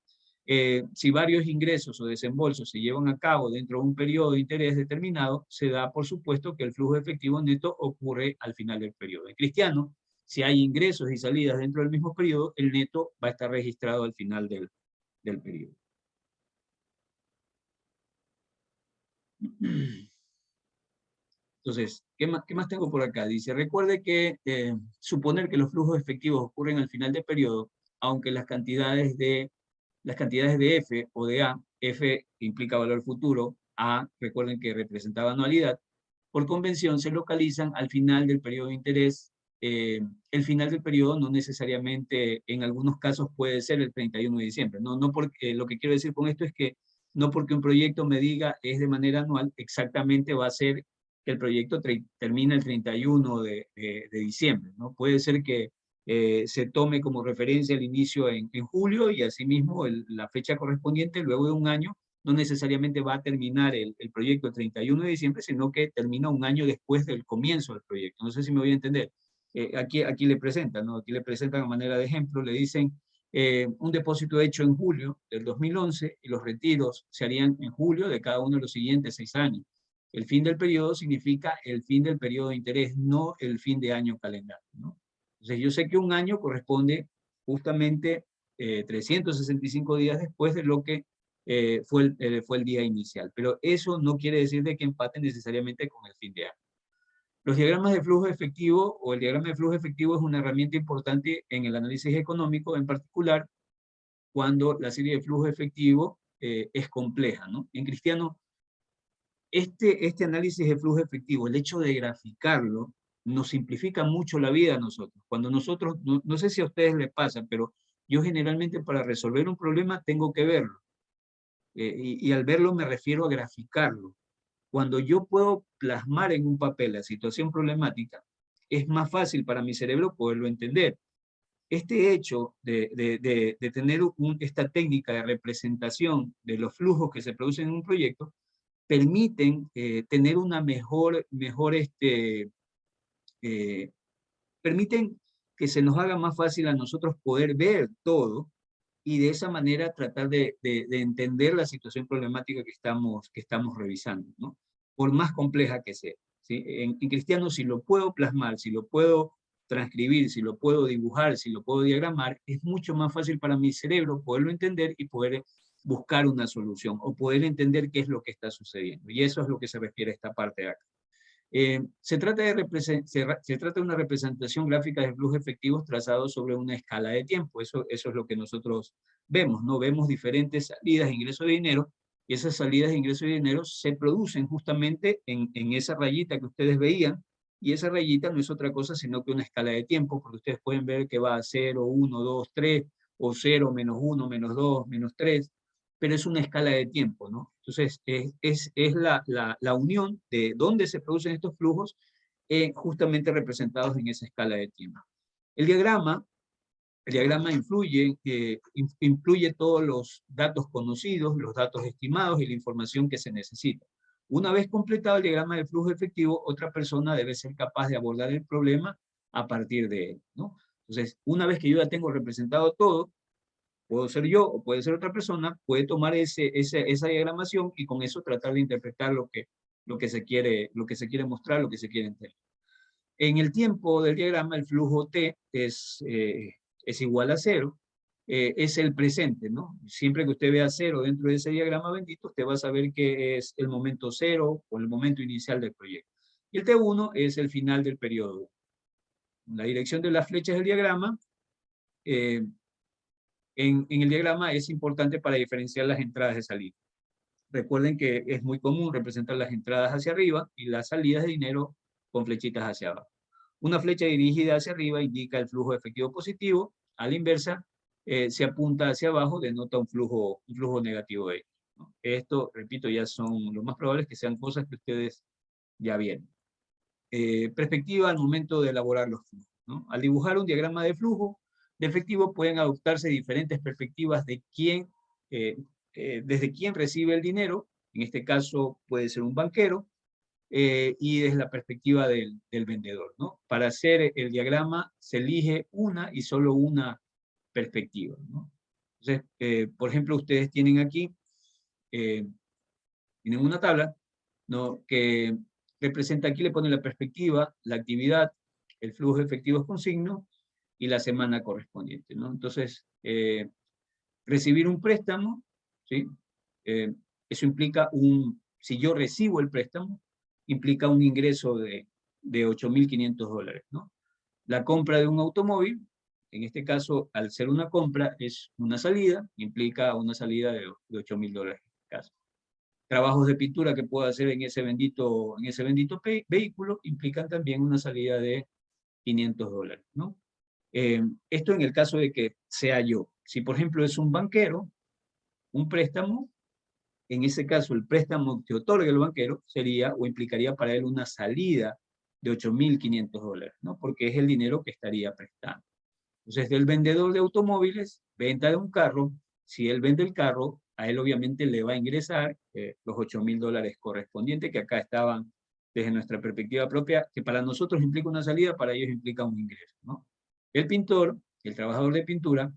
Si varios ingresos o desembolsos se llevan a cabo dentro de un periodo de interés determinado, se da por supuesto que el flujo efectivo neto ocurre al final del periodo. En cristiano, si hay ingresos y salidas dentro del mismo periodo, el neto va a estar registrado al final del periodo. Entonces, ¿qué más tengo por acá? Dice, recuerde que suponer que los flujos efectivos ocurren al final del periodo, aunque las cantidades de F o de A, F implica valor futuro, A, recuerden que representaba anualidad, por convención se localizan al final del periodo de interés. El final del periodo no necesariamente, en algunos casos puede ser el 31 de diciembre. No porque, lo que quiero decir con esto es que no porque un proyecto me diga es de manera anual, exactamente va a ser que el proyecto termine el 31 de diciembre, ¿no? Puede ser que se tome como referencia el inicio en julio y asimismo la fecha correspondiente luego de un año no necesariamente va a terminar el proyecto el 31 de diciembre, sino que termina un año después del comienzo del proyecto. No sé si me voy a entender. Aquí le presentan, ¿no? Aquí le presentan a manera de ejemplo, le dicen un depósito hecho en julio del 2011 y los retiros se harían en julio de cada uno de los siguientes 6 años. El fin del periodo significa el fin del periodo de interés, no el fin de año calendario, ¿no? Entonces yo sé que un año corresponde justamente 365 días después de lo que fue el día inicial, pero eso no quiere decir de que empate necesariamente con el fin de año. Los diagramas de flujo efectivo o el diagrama de flujo efectivo es una herramienta importante en el análisis económico, en particular cuando la serie de flujo efectivo es compleja, ¿no? En cristiano, este análisis de flujo efectivo, el hecho de graficarlo, nos simplifica mucho la vida a nosotros. Cuando nosotros, no sé si a ustedes les pasa, pero yo generalmente para resolver un problema tengo que verlo. Y al verlo me refiero a graficarlo. Cuando yo puedo plasmar en un papel la situación problemática, es más fácil para mi cerebro poderlo entender. Este hecho de tener esta técnica de representación de los flujos que se producen en un proyecto, permiten tener una permiten que se nos haga más fácil a nosotros poder ver todo y de esa manera tratar de entender la situación problemática que estamos revisando, ¿no? Por más compleja que sea, ¿sí? En cristiano, si lo puedo plasmar, si lo puedo transcribir, si lo puedo dibujar, si lo puedo diagramar, es mucho más fácil para mi cerebro poderlo entender y poder buscar una solución, o poder entender qué es lo que está sucediendo. Y eso es lo que se refiere a esta parte de acá. Se trata de una representación gráfica de flujos efectivos trazados sobre una escala de tiempo. Eso es lo que nosotros vemos, ¿no? Vemos diferentes salidas de ingreso de dinero, y esas salidas de ingreso de dinero se producen justamente en esa rayita que ustedes veían, y esa rayita no es otra cosa sino que una escala de tiempo, porque ustedes pueden ver que va a 0, 1, 2, 3, o 0, menos 1, menos 2, menos 3, pero es una escala de tiempo, ¿no? Entonces, es la unión de dónde se producen estos flujos, justamente representados en esa escala de tiempo. El diagrama incluye todos los datos conocidos, los datos estimados y la información que se necesita. Una vez completado el diagrama del flujo efectivo, otra persona debe ser capaz de abordar el problema a partir de él, ¿no? Entonces, una vez que yo ya tengo representado todo, puedo ser yo o puede ser otra persona, puede tomar esa diagramación y con eso tratar de interpretar lo que se quiere mostrar, lo que se quiere entender. En el tiempo del diagrama, el flujo T es igual a 0, es el presente, ¿no? Siempre que usted vea 0 dentro de ese diagrama bendito, usted va a saber que es el momento 0 o el momento inicial del proyecto. Y el T1 es el final del periodo. La dirección de las flechas del diagrama, en el diagrama es importante para diferenciar las entradas de salida. Recuerden que es muy común representar las entradas hacia arriba y las salidas de dinero con flechitas hacia abajo. Una flecha dirigida hacia arriba indica el flujo efectivo positivo, a la inversa, se apunta hacia abajo, denota un flujo negativo de X, ¿no? Esto, repito, ya son lo más probable que sean cosas que ustedes ya vieron. Perspectiva al momento de elaborar los flujos, ¿no? Al dibujar un diagrama de flujo de efectivo pueden adoptarse diferentes perspectivas de desde quién recibe el dinero, en este caso puede ser un banquero, y desde la perspectiva del vendedor, ¿no? Para hacer el diagrama se elige una y solo una perspectiva, ¿no? Entonces, por ejemplo, ustedes tienen aquí, tienen una tabla, ¿no? Que representa, aquí le pone la perspectiva, la actividad, el flujo de efectivos con signo y la semana correspondiente, ¿no? Entonces, recibir un préstamo, ¿sí? Eso implica si yo recibo el préstamo, implica un ingreso de $8.500, ¿no? La compra de un automóvil, en este caso, al ser una compra, es una salida, implica una salida de $8.000 en este caso. Trabajos de pintura que puedo hacer en ese bendito vehículo implican también una salida de $500, ¿no? Esto en el caso de que sea yo. Si, por ejemplo, es un banquero, un préstamo, en ese caso el préstamo que otorga el banquero sería o implicaría para él una salida de $8.500, ¿no? Porque es el dinero que estaría prestando. Entonces, del vendedor de automóviles, venta de un carro, si él vende el carro, a él obviamente le va a ingresar los $8.000 correspondientes, que acá estaban desde nuestra perspectiva propia, que para nosotros implica una salida, para ellos implica un ingreso, ¿no? El pintor, el trabajador de pintura,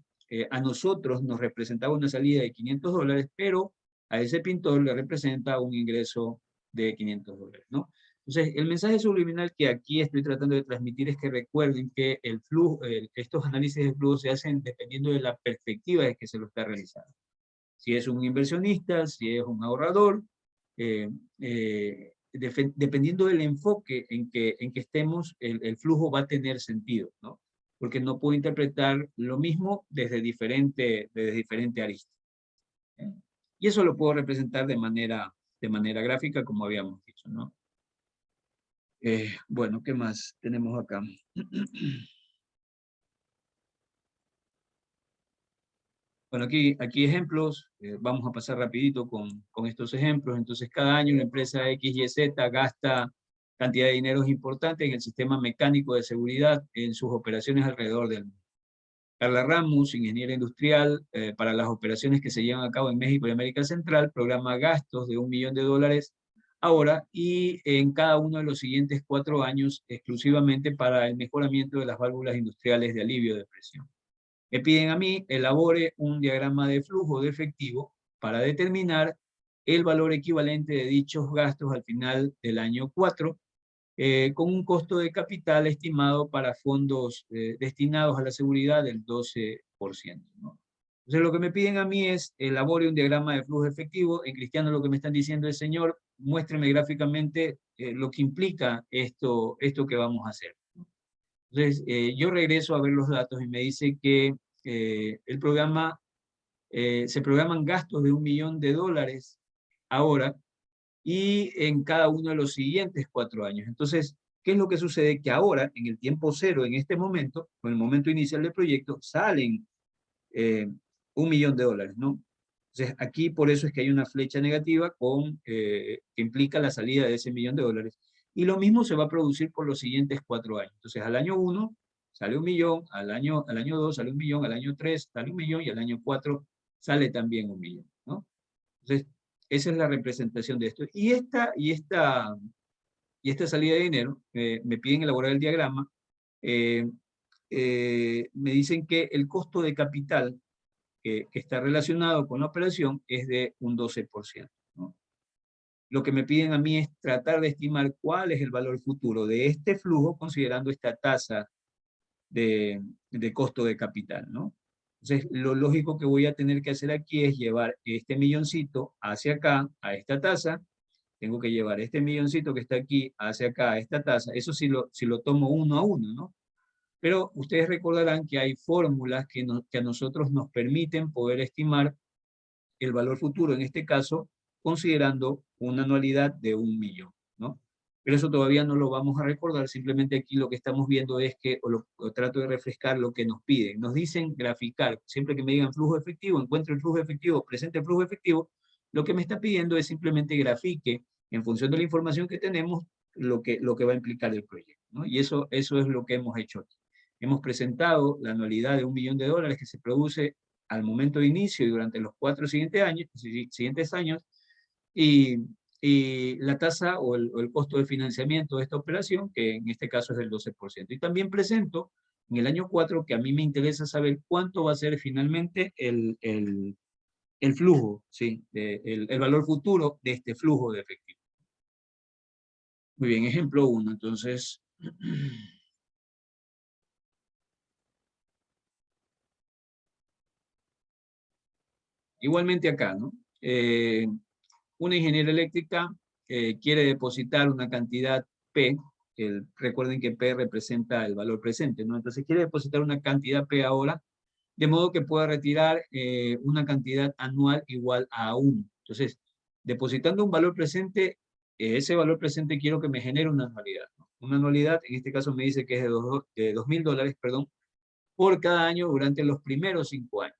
a nosotros nos representaba una salida de $500, pero a ese pintor le representa un ingreso de $500, ¿no? Entonces, el mensaje subliminal que aquí estoy tratando de transmitir es que recuerden que el flujo, estos análisis de flujo se hacen dependiendo de la perspectiva de que se lo está realizando. Si es un inversionista, si es un ahorrador, dependiendo del enfoque en que estemos, el flujo va a tener sentido, ¿no? Porque no puedo interpretar lo mismo desde diferente arista. Y eso lo puedo representar de manera gráfica, como habíamos dicho, ¿no? Bueno, ¿qué más tenemos acá? Bueno, aquí ejemplos, vamos a pasar rapidito con estos ejemplos. Entonces, cada año la empresa XYZ gasta cantidad de dinero importante en el sistema mecánico de seguridad en sus operaciones alrededor del mundo. Carla Ramos, ingeniera industrial, para las operaciones que se llevan a cabo en México y América Central, programa gastos de $1 millón ahora y en cada uno de los siguientes 4 años exclusivamente para el mejoramiento de las válvulas industriales de alivio de presión. Me piden a mí elabore un diagrama de flujo de efectivo para determinar el valor equivalente de dichos gastos al final del año 4, con un costo de capital estimado para fondos destinados a la seguridad del 12%, ¿no? Entonces lo que me piden a mí es elabore un diagrama de flujo efectivo. En cristiano lo que me están diciendo es, señor, muéstreme gráficamente lo que implica esto que vamos a hacer. Entonces, yo regreso a ver los datos y me dice que el programa, se programan gastos de $1 millón ahora y en cada uno de los siguientes 4 años. Entonces, ¿qué es lo que sucede? Que ahora, en el tiempo cero, en este momento, con el momento inicial del proyecto, salen $1 millón, ¿no? Entonces, aquí por eso es que hay una flecha negativa que implica la salida de ese $1 millón. Y lo mismo se va a producir por los siguientes 4 años. Entonces, al año 1 sale $1 millón, al año 2 sale $1 millón, al año 3 sale $1 millón y al año 4 sale también $1 millón, ¿no? Entonces, esa es la representación de esto. Y esta salida de dinero, me piden elaborar el diagrama, me dicen que el costo de capital que está relacionado con la operación es de un 12%, ¿no? Lo que me piden a mí es tratar de estimar cuál es el valor futuro de este flujo considerando esta tasa de costo de capital, ¿no? Entonces, lo lógico que voy a tener que hacer aquí es llevar este milloncito hacia acá, a esta tasa. Tengo que llevar este milloncito que está aquí hacia acá, a esta tasa. Eso si lo tomo uno a uno, ¿no? Pero ustedes recordarán que hay fórmulas que a nosotros nos permiten poder estimar el valor futuro, en este caso, considerando una anualidad de $1 millón, ¿no? Pero eso todavía no lo vamos a recordar, simplemente aquí lo que estamos viendo es que, o trato de refrescar lo que nos piden. Nos dicen graficar, siempre que me digan flujo efectivo, encuentro el flujo efectivo, presente el flujo efectivo, lo que me está pidiendo es simplemente grafique, en función de la información que tenemos, lo que va a implicar el proyecto, ¿no? Y eso es lo que hemos hecho aquí. Hemos presentado la anualidad de $1 millón que se produce al momento de inicio y durante los 4 siguientes años, y la tasa o el costo de financiamiento de esta operación, que en este caso es del 12%. Y también presento en el año 4 que a mí me interesa saber cuánto va a ser finalmente el flujo, ¿sí? El valor futuro de este flujo de efectivo. Muy bien, ejemplo 1, entonces... Igualmente acá, ¿no? Una ingeniera eléctrica quiere depositar una cantidad P, recuerden que P representa el valor presente, ¿no? Entonces quiere depositar una cantidad P ahora, de modo que pueda retirar una cantidad anual igual a 1. Entonces, depositando un valor presente, ese valor presente quiero que me genere una anualidad, ¿no? Una anualidad, en este caso me dice que es de $2.000, perdón, por cada año durante los primeros 5 años.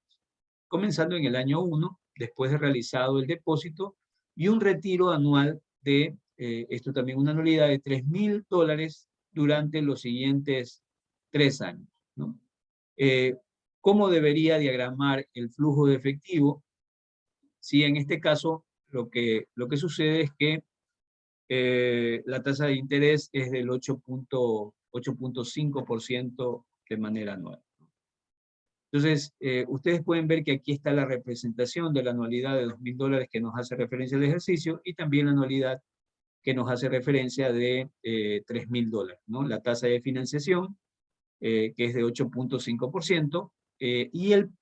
Comenzando en el año 1, después de realizado el depósito, y un retiro anual de, esto también una anualidad de $3.000 durante los siguientes 3 años, ¿no? ¿Cómo debería diagramar el flujo de efectivo? Si en este caso lo que sucede es que la tasa de interés es del 8.5% de manera anual. Entonces, ustedes pueden ver que aquí está la representación de la anualidad de $2.000 que nos hace referencia al ejercicio y también la anualidad que nos hace referencia de $3.000, ¿no? La tasa de financiación, que es de 8.5%, y el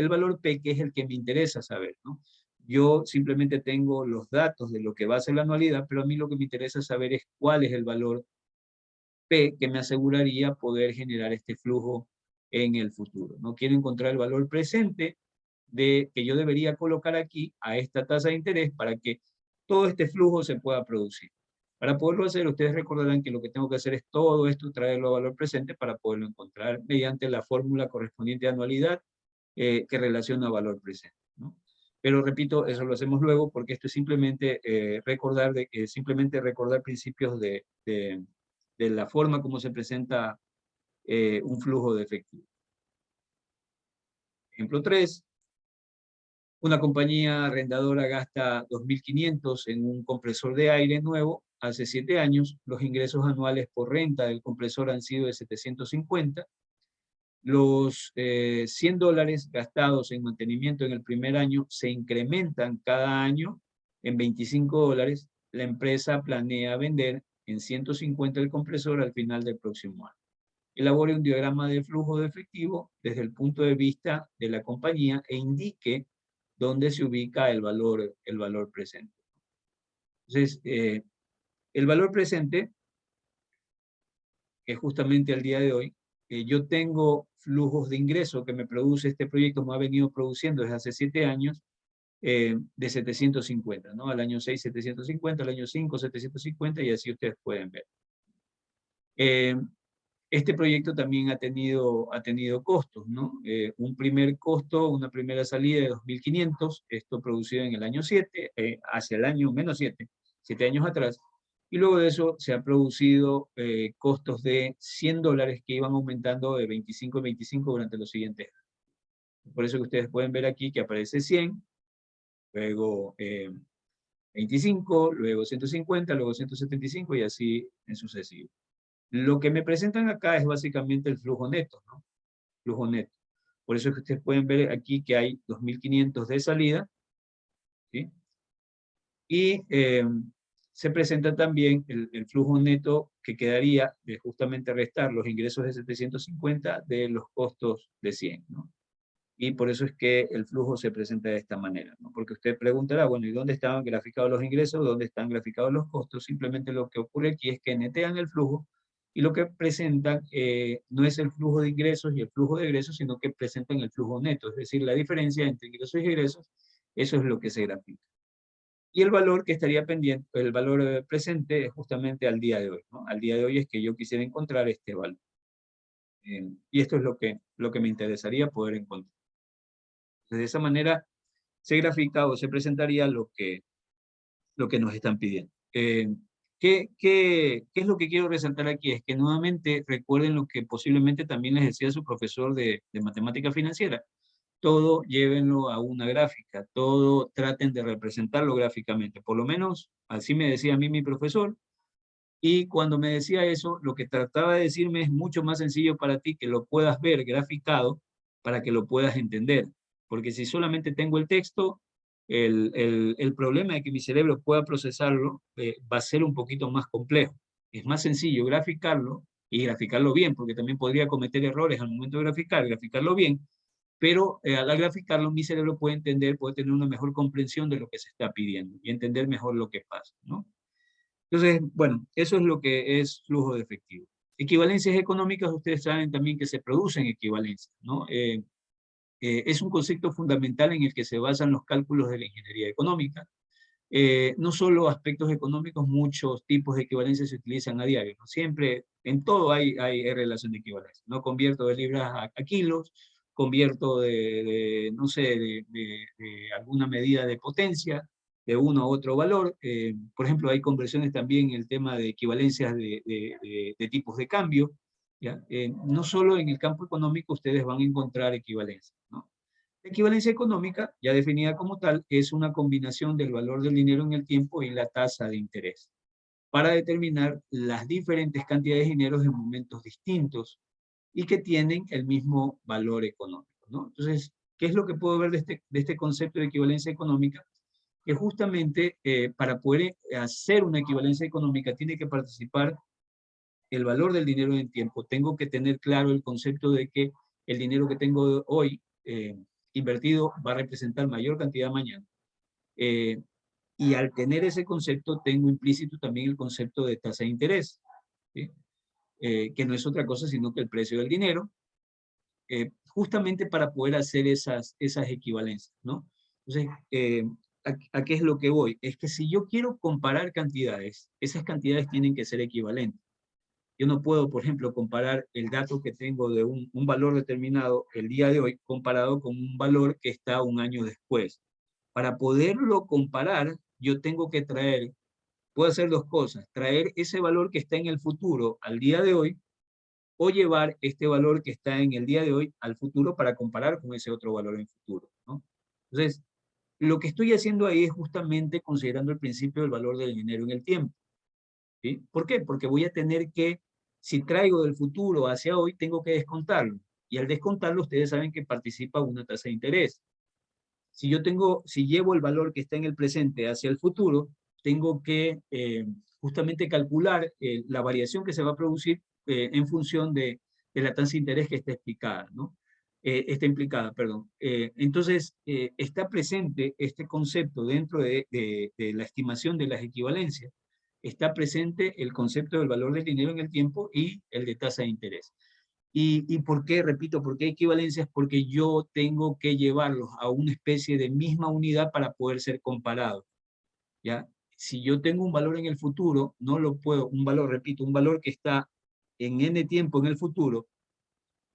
valor P, que es el que me interesa saber, ¿no? Yo simplemente tengo los datos de lo que va a ser la anualidad, pero a mí lo que me interesa saber es cuál es el valor P que me aseguraría poder generar este flujo en el futuro. No quiero encontrar el valor presente que yo debería colocar aquí a esta tasa de interés para que todo este flujo se pueda producir. Para poderlo hacer, ustedes recordarán que lo que tengo que hacer es todo esto, traerlo a valor presente para poderlo encontrar mediante la fórmula correspondiente a anualidad que relaciona valor presente, ¿no? Pero repito, eso lo hacemos luego porque esto es simplemente simplemente recordar principios de la forma como se presenta un flujo de efectivo. Ejemplo 3. Una compañía arrendadora gasta 2.500 en un compresor de aire nuevo hace 7 años. Los ingresos anuales por renta del compresor han sido de 750. Los $100 gastados en mantenimiento en el primer año se incrementan cada año en $25. La empresa planea vender en 150 el compresor al final del próximo año. Elabore un diagrama de flujo de efectivo desde el punto de vista de la compañía e indique dónde se ubica el valor presente. Entonces, el valor presente, que justamente al día de hoy, yo tengo flujos de ingreso que me produce este proyecto, me ha venido produciendo desde hace 7 años, de 750, ¿no? Al año 6, 750, al año 5, 750, y así ustedes pueden ver. Este proyecto también ha tenido costos, ¿no? Un primer costo, una primera salida de 2.500, esto producido en el año 7, hacia el año menos 7 años atrás, y luego de eso se han producido costos de $100 que iban aumentando de 25 en 25 durante los siguientes años. Por eso que ustedes pueden ver aquí que aparece 100, luego 25, luego 150, luego 175 y así en sucesivo. Lo que me presentan acá es básicamente el flujo neto, ¿no? Flujo neto. Por eso es que ustedes pueden ver aquí que hay 2.500 de salida, ¿sí? Y se presenta también el flujo neto que quedaría de justamente restar los ingresos de 750 de los costos de 100, ¿no? Y por eso es que el flujo se presenta de esta manera, ¿no? Porque usted preguntará, bueno, ¿y dónde están graficados los ingresos? ¿Dónde están graficados los costos? Simplemente lo que ocurre aquí es que netean el flujo y lo que presentan no es el flujo de ingresos y el flujo de egresos, sino que presentan el flujo neto, es decir, la diferencia entre ingresos y egresos, eso es lo que se grafica. Y el valor que estaría pendiente, el valor presente es justamente al día de hoy, ¿no? Al día de hoy es que yo quisiera encontrar este valor. Y esto es lo que me interesaría poder encontrar. De esa manera se grafica o se presentaría lo que nos están pidiendo. ¿Qué es lo que quiero resaltar aquí? Es que nuevamente recuerden lo que posiblemente también les decía su profesor de matemática financiera. Todo llévenlo a una gráfica, todo traten de representarlo gráficamente. Por lo menos así me decía a mí mi profesor. Y cuando me decía eso, lo que trataba de decirme es mucho más sencillo para ti que lo puedas ver graficado para que lo puedas entender. Porque si solamente tengo el texto, el problema de que mi cerebro pueda procesarlo va a ser un poquito más complejo. Es más sencillo graficarlo y graficarlo bien, porque también podría cometer errores al momento de graficarlo bien, pero al graficarlo mi cerebro puede entender, puede tener una mejor comprensión de lo que se está pidiendo y entender mejor lo que pasa, ¿no? Entonces, bueno, eso es lo que es flujo de efectivo. Equivalencias económicas, ustedes saben también que se producen equivalencias, ¿no? Es un concepto fundamental en el que se basan los cálculos de la ingeniería económica. No solo aspectos económicos, muchos tipos de equivalencias se utilizan a diario, ¿no? Siempre, en todo hay relación de equivalencia, ¿no? Convierto de libras a kilos, convierto no sé, de alguna medida de potencia, de uno a otro valor. Por ejemplo, hay conversiones también en el tema de equivalencias de tipos de cambio, ¿ya? No solo en el campo económico ustedes van a encontrar equivalencias, ¿no? La equivalencia económica, ya definida como tal, es una combinación del valor del dinero en el tiempo y la tasa de interés para determinar las diferentes cantidades de dinero en momentos distintos y que tienen el mismo valor económico, ¿no? Entonces, ¿qué es lo que puedo ver de este concepto de equivalencia económica? Que justamente para poder hacer una equivalencia económica tiene que participar el valor del dinero en el tiempo. Tengo que tener claro el concepto de que el dinero que tengo hoy invertido va a representar mayor cantidad mañana. Y al tener ese concepto, tengo implícito también el concepto de tasa de interés, ¿sí? Que no es otra cosa sino que el precio del dinero, justamente para poder hacer esas equivalencias, ¿no? Entonces, ¿a qué es lo que voy? Es que si yo quiero comparar cantidades, esas cantidades tienen que ser equivalentes. Yo no puedo, por ejemplo, comparar el dato que tengo de un valor determinado el día de hoy comparado con un valor que está un año después. Para poderlo comparar, yo tengo que traer, puedo hacer dos cosas, traer ese valor que está en el futuro al día de hoy, o llevar este valor que está en el día de hoy al futuro para comparar con ese otro valor en futuro, ¿no? Entonces, lo que estoy haciendo ahí es justamente considerando el principio del valor del dinero en el tiempo, ¿sí? ¿Por qué? Porque voy a tener que, si traigo del futuro hacia hoy, tengo que descontarlo. Y al descontarlo, ustedes saben que participa una tasa de interés. Si llevo el valor que está en el presente hacia el futuro, tengo que justamente calcular la variación que se va a producir en función de la tasa de interés que está explicada, ¿no? Está implicada, perdón. Entonces, está presente este concepto dentro de la estimación de las equivalencias. Está presente el concepto del valor del dinero en el tiempo y el de tasa de interés. ¿Y por qué? Repito, ¿por qué equivalencias? Porque yo tengo que llevarlos a una especie de misma unidad para poder ser comparados, ¿ya? Si yo tengo un valor en el futuro, no lo puedo, un valor, repito, un valor que está en n tiempo en el futuro,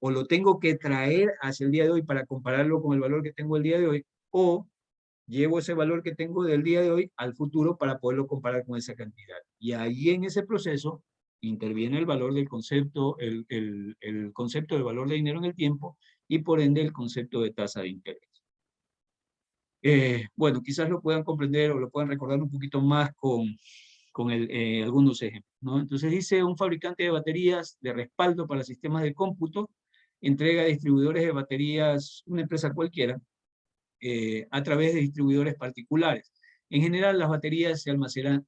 o lo tengo que traer hacia el día de hoy para compararlo con el valor que tengo el día de hoy, o llevo ese valor que tengo del día de hoy al futuro para poderlo comparar con esa cantidad. Y ahí en ese proceso interviene el valor del concepto, el concepto del valor de dinero en el tiempo y por ende el concepto de tasa de interés. Bueno, quizás lo puedan comprender o lo puedan recordar un poquito más con algunos ejemplos, ¿no? Entonces dice, un fabricante de baterías de respaldo para sistemas de cómputo entrega a distribuidores de baterías, una empresa cualquiera, a través de distribuidores particulares. En general, las baterías se almacenan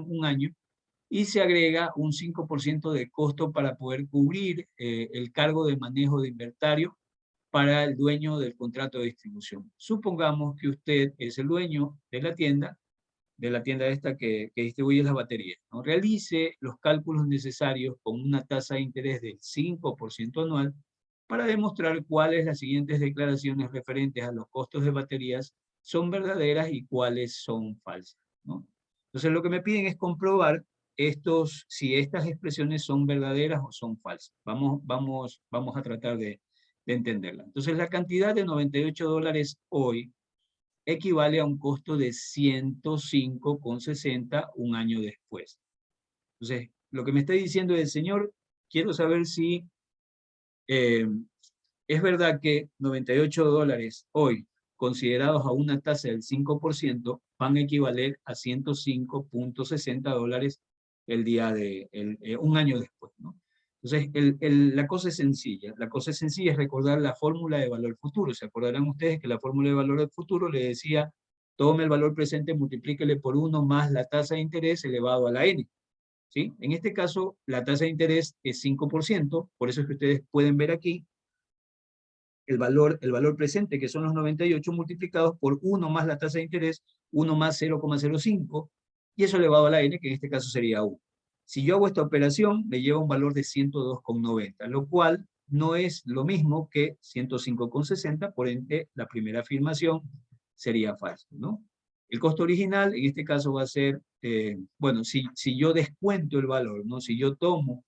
un año y se agrega un 5% de costo para poder cubrir el cargo de manejo de inventario para el dueño del contrato de distribución. Supongamos que usted es el dueño de la tienda esta que distribuye las baterías, ¿no? Realice los cálculos necesarios con una tasa de interés del 5% anual para demostrar cuáles las siguientes declaraciones referentes a los costos de baterías son verdaderas y cuáles son falsas, ¿no? Entonces lo que me piden es comprobar si estas expresiones son verdaderas o son falsas. Vamos a tratar de entenderla. Entonces la cantidad de $98 hoy equivale a un costo de 105,60 un año después. Entonces, lo que me está diciendo es, señor, quiero saber si es verdad que $98 hoy, considerados a una tasa del 5%, van a equivaler a $105,60 el día de, un año después, ¿no? Entonces, la cosa es sencilla. La cosa es sencilla es recordar la fórmula de valor futuro. Se acordarán ustedes que la fórmula de valor del futuro le decía, tome el valor presente, multiplíquele por 1 más la tasa de interés elevado a la n. ¿Sí? En este caso, la tasa de interés es 5%, por eso es que ustedes pueden ver aquí el valor presente, que son los 98 multiplicados por 1 más la tasa de interés, 1 más 0,05, y eso elevado a la n, que en este caso sería 1. Si yo hago esta operación, me lleva un valor de 102,90, lo cual no es lo mismo que 105,60, por ende, la primera afirmación sería falsa, ¿no? El costo original, en este caso va a ser, bueno, si yo descuento el valor, ¿no? Si yo tomo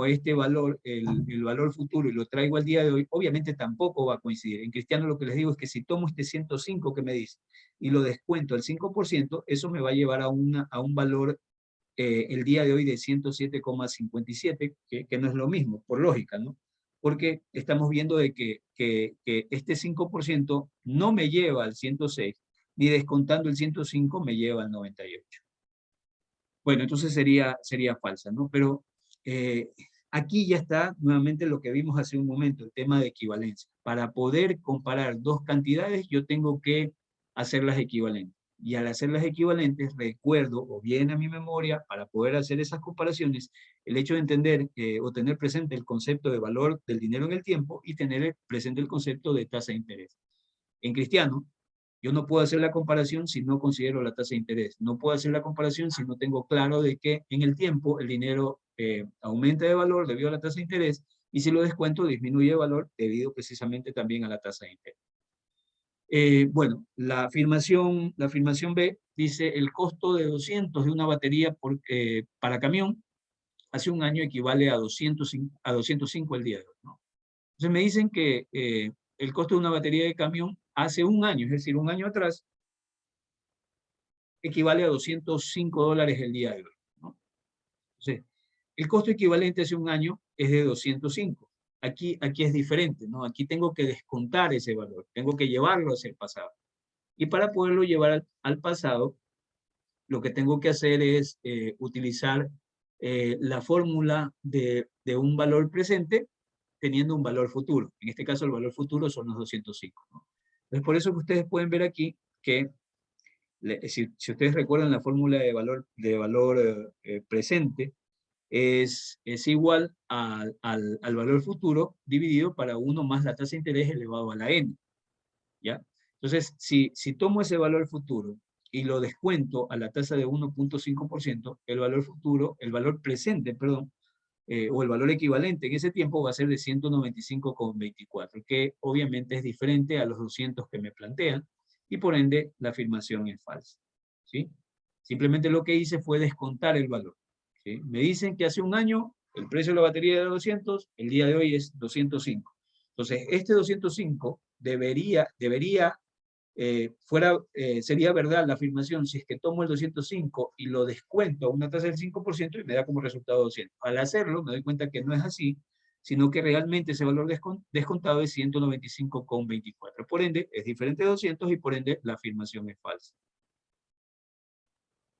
este valor, el valor futuro, y lo traigo al día de hoy, obviamente tampoco va a coincidir. En cristiano lo que les digo es que si tomo este 105 que me dice, y lo descuento al 5%, eso me va a llevar a un valor el día de hoy de 107,57, que no es lo mismo, por lógica, ¿no? Porque estamos viendo de que este 5% no me lleva al 106, ni descontando el 105 me lleva al 98. Bueno, entonces sería falsa, ¿no? Pero aquí ya está nuevamente lo que vimos hace un momento, el tema de equivalencia. Para poder comparar dos cantidades, yo tengo que hacerlas equivalentes. Y al hacerlas equivalentes, recuerdo o viene a mi memoria, para poder hacer esas comparaciones, el hecho de entender o tener presente el concepto de valor del dinero en el tiempo y tener presente el concepto de tasa de interés. En cristiano, yo no puedo hacer la comparación si no considero la tasa de interés. No puedo hacer la comparación si no tengo claro de que en el tiempo el dinero aumenta de valor debido a la tasa de interés y si lo descuento disminuye de valor debido precisamente también a la tasa de interés. Bueno, la afirmación B dice el costo de 200 de una batería para camión hace un año equivale a 205 el día de hoy, ¿no? Entonces me dicen que el costo de una batería de camión hace un año, es decir, un año atrás, equivale a $205 el día de hoy, ¿no? Entonces, el costo equivalente hace un año es de 205. Aquí es diferente, ¿no? Aquí tengo que descontar ese valor, tengo que llevarlo hacia el pasado. Y para poderlo llevar al pasado, lo que tengo que hacer es utilizar la fórmula de un valor presente teniendo un valor futuro. En este caso, el valor futuro son los 205, ¿no? Entonces, por eso que ustedes pueden ver aquí que, si ustedes recuerdan la fórmula de valor presente, es igual al valor futuro dividido para 1 más la tasa de interés elevado a la n, ¿ya? Entonces, si tomo ese valor futuro y lo descuento a la tasa de 1.5%, el valor futuro, el valor presente, perdón, o el valor equivalente en ese tiempo va a ser de 195,24, que obviamente es diferente a los 200 que me plantean, y por ende la afirmación es falsa, ¿sí? Simplemente lo que hice fue descontar el valor, ¿sí? Me dicen que hace un año el precio de la batería era 200, el día de hoy es 205. Entonces, este 205 sería verdad la afirmación si es que tomo el 205 y lo descuento a una tasa del 5% y me da como resultado 200. Al hacerlo me doy cuenta que no es así, sino que realmente ese valor descontado es 195,24. Por ende, es diferente de 200 y por ende la afirmación es falsa.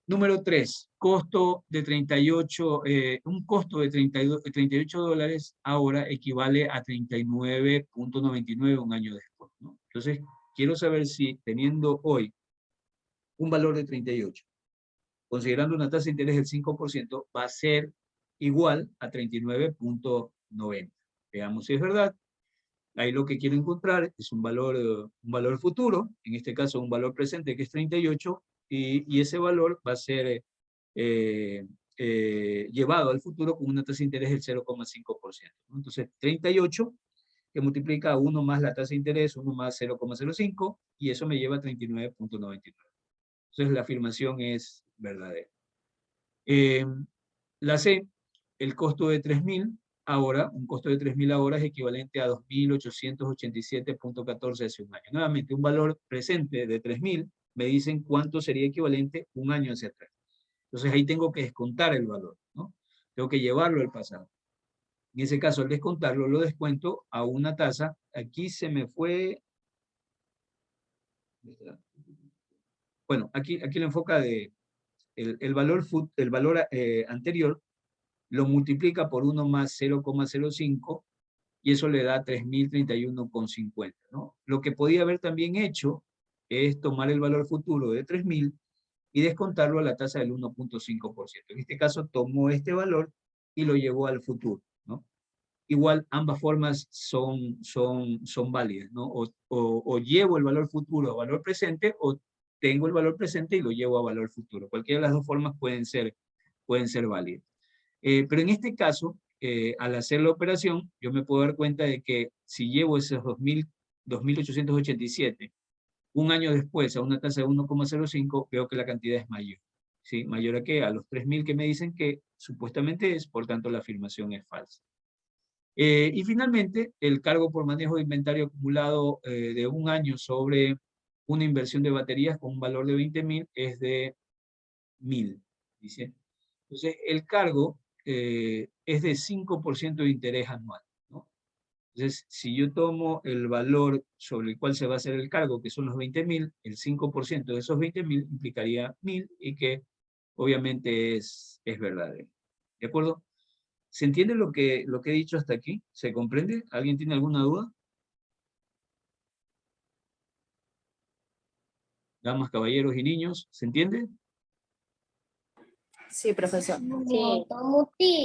Número 3, costo de 38, un costo de $38 ahora equivale a 39,99 un año después, ¿no? Entonces, quiero saber si teniendo hoy un valor de 38, considerando una tasa de interés del 5%, va a ser igual a 39,90. Veamos si es verdad. Ahí lo que quiero encontrar es un valor futuro, en este caso un valor presente que es 38, y ese valor va a ser llevado al futuro con una tasa de interés del 0,5%, ¿no? Entonces, 38 que multiplica a 1 más la tasa de interés, 1 más 0,05, y eso me lleva a 39,99. Entonces la afirmación es verdadera. La C, el costo de 3.000, ahora, un costo de 3.000 ahora es equivalente a 2.887,14 hace un año. Nuevamente, un valor presente de 3.000, me dicen cuánto sería equivalente un año hacia atrás. Entonces ahí tengo que descontar el valor, ¿no? Tengo que llevarlo al pasado. En ese caso, al descontarlo, lo descuento a una tasa. Aquí se me fue... Bueno, aquí lo enfoca de... El valor anterior lo multiplica por 1 más 0,05 y eso le da 3.031,50, ¿no? Lo que podía haber también hecho es tomar el valor futuro de 3.000 y descontarlo a la tasa del 1.5%. En este caso, tomó este valor y lo llevó al futuro, ¿no? Igual, ambas formas son válidas, ¿no? O llevo el valor futuro a valor presente, o tengo el valor presente y lo llevo a valor futuro. Cualquiera de las dos formas pueden ser válidas. Pero en este caso, al hacer la operación, yo me puedo dar cuenta de que si llevo esos 2.887 un año después a una tasa de 1,05, veo que la cantidad es mayor, ¿sí? Mayor a qué? A los 3.000 que me dicen que supuestamente es, por tanto la afirmación es falsa. Y finalmente, el cargo por manejo de inventario acumulado de un año sobre una inversión de baterías con un valor de 20.000 es de 1.000, dice. Entonces, el cargo es de 5% de interés anual, ¿no? Entonces, si yo tomo el valor sobre el cual se va a hacer el cargo, que son los 20.000, el 5% de esos 20.000 implicaría 1.000 y que obviamente es verdadero. ¿De acuerdo? ¿Se entiende lo que he dicho hasta aquí? ¿Se comprende? ¿Alguien tiene alguna duda? Damas, caballeros y niños, ¿se entiende? Sí, profesor. Sí.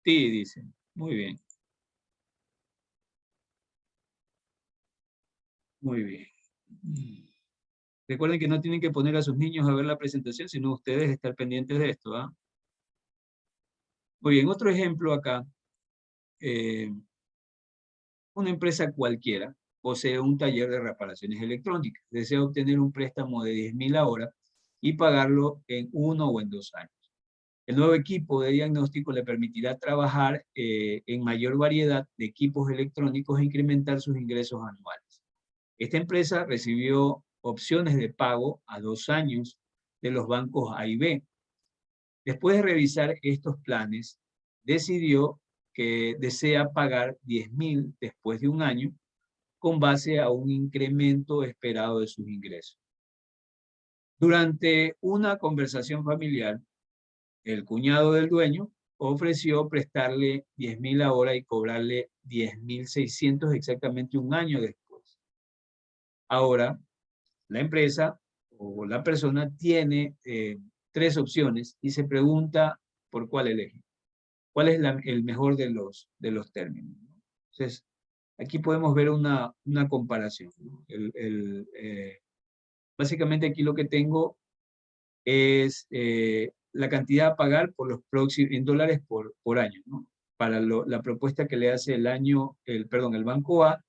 Sí, dicen. Muy bien. Muy bien. Recuerden que no tienen que poner a sus niños a ver la presentación, sino ustedes estar pendientes de esto, ¿ah? Muy bien, otro ejemplo acá. Una empresa cualquiera posee un taller de reparaciones electrónicas. Desea obtener un préstamo de 10.000 ahora y pagarlo en 1 o en 2 años. El nuevo equipo de diagnóstico le permitirá trabajar en mayor variedad de equipos electrónicos e incrementar sus ingresos anuales. Esta empresa recibió opciones de pago a 2 años de los bancos A y B. Después de revisar estos planes, decidió que desea pagar 10.000 después de un año con base a un incremento esperado de sus ingresos. Durante una conversación familiar, el cuñado del dueño ofreció prestarle 10.000 ahora y cobrarle 10.600 exactamente un año después. Ahora, la empresa o la persona tiene 3 opciones y se pregunta por cuál elegir. ¿Cuál es el mejor de los términos? Entonces, aquí podemos ver una comparación, ¿no? Básicamente aquí lo que tengo es la cantidad a pagar por los próximos, en dólares por año, ¿no? Para la propuesta que le hace el Banco A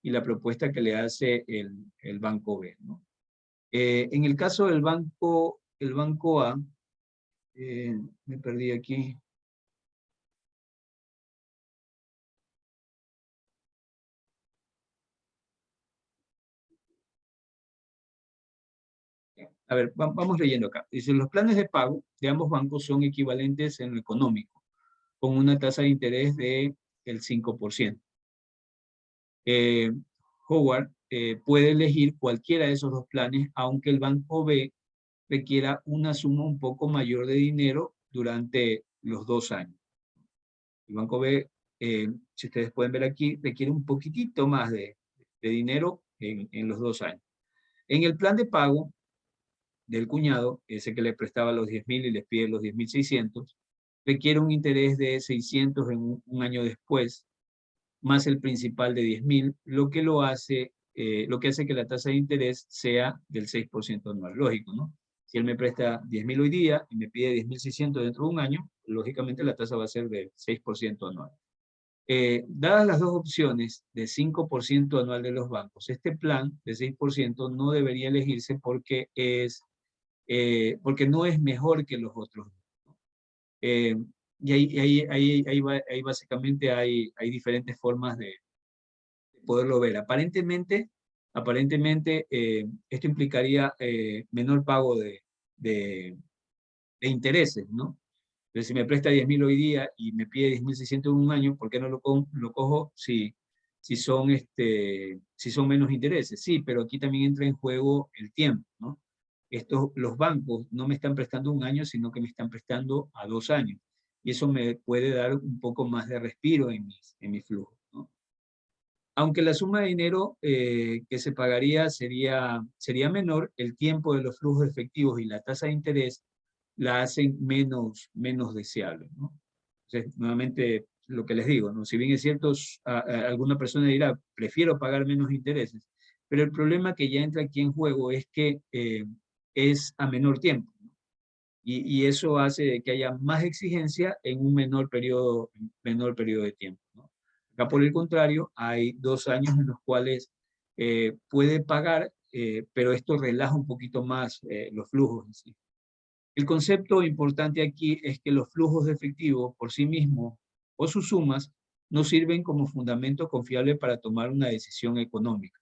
y la propuesta que le hace el Banco B, ¿no? En el caso del Banco A, me perdí aquí. A ver, vamos leyendo acá. Dice, los planes de pago de ambos bancos son equivalentes en lo económico, con una tasa de interés del 5%. Howard puede elegir cualquiera de esos 2 planes, aunque el Banco B requiera una suma un poco mayor de dinero durante los 2 años. El Banco B, si ustedes pueden ver aquí, requiere un poquitito más de dinero en los 2 años. En el plan de pago del cuñado, ese que le prestaba los 10.000 y les pide los 10.600, requiere un interés de 600 en un año después, más el principal de 10.000, lo que hace que la tasa de interés sea del 6% anual. Lógico, ¿no? Si él me presta 10.000 hoy día y me pide 10.600 dentro de un año, lógicamente la tasa va a ser del 6% anual. Dadas las 2 opciones de 5% anual de los bancos, este plan de 6% no debería elegirse porque no es mejor que los otros. Y ahí básicamente hay diferentes formas de poderlo ver. Aparentemente esto implicaría menor pago de intereses, ¿no? Entonces, si me presta 10.000 hoy día y me pide 10.600 en un año, ¿por qué no lo cojo si son menos intereses? Sí, pero aquí también entra en juego el tiempo, ¿no? Los bancos no me están prestando un año, sino que me están prestando a 2 años. Y eso me puede dar un poco más de respiro en mi flujo, ¿no? Aunque la suma de dinero que se pagaría sería menor, el tiempo de los flujos efectivos y la tasa de interés la hacen menos deseable, ¿no? Entonces, nuevamente, lo que les digo, ¿no? Si bien es cierto, alguna persona dirá, prefiero pagar menos intereses, pero el problema que ya entra aquí en juego es que es a menor tiempo, ¿no? Y eso hace que haya más exigencia en un menor periodo de tiempo, ¿no? Acá, por el contrario, hay 2 años en los cuales puede pagar, pero esto relaja un poquito más los flujos en sí. El concepto importante aquí es que los flujos de efectivo por sí mismos o sus sumas no sirven como fundamento confiable para tomar una decisión económica.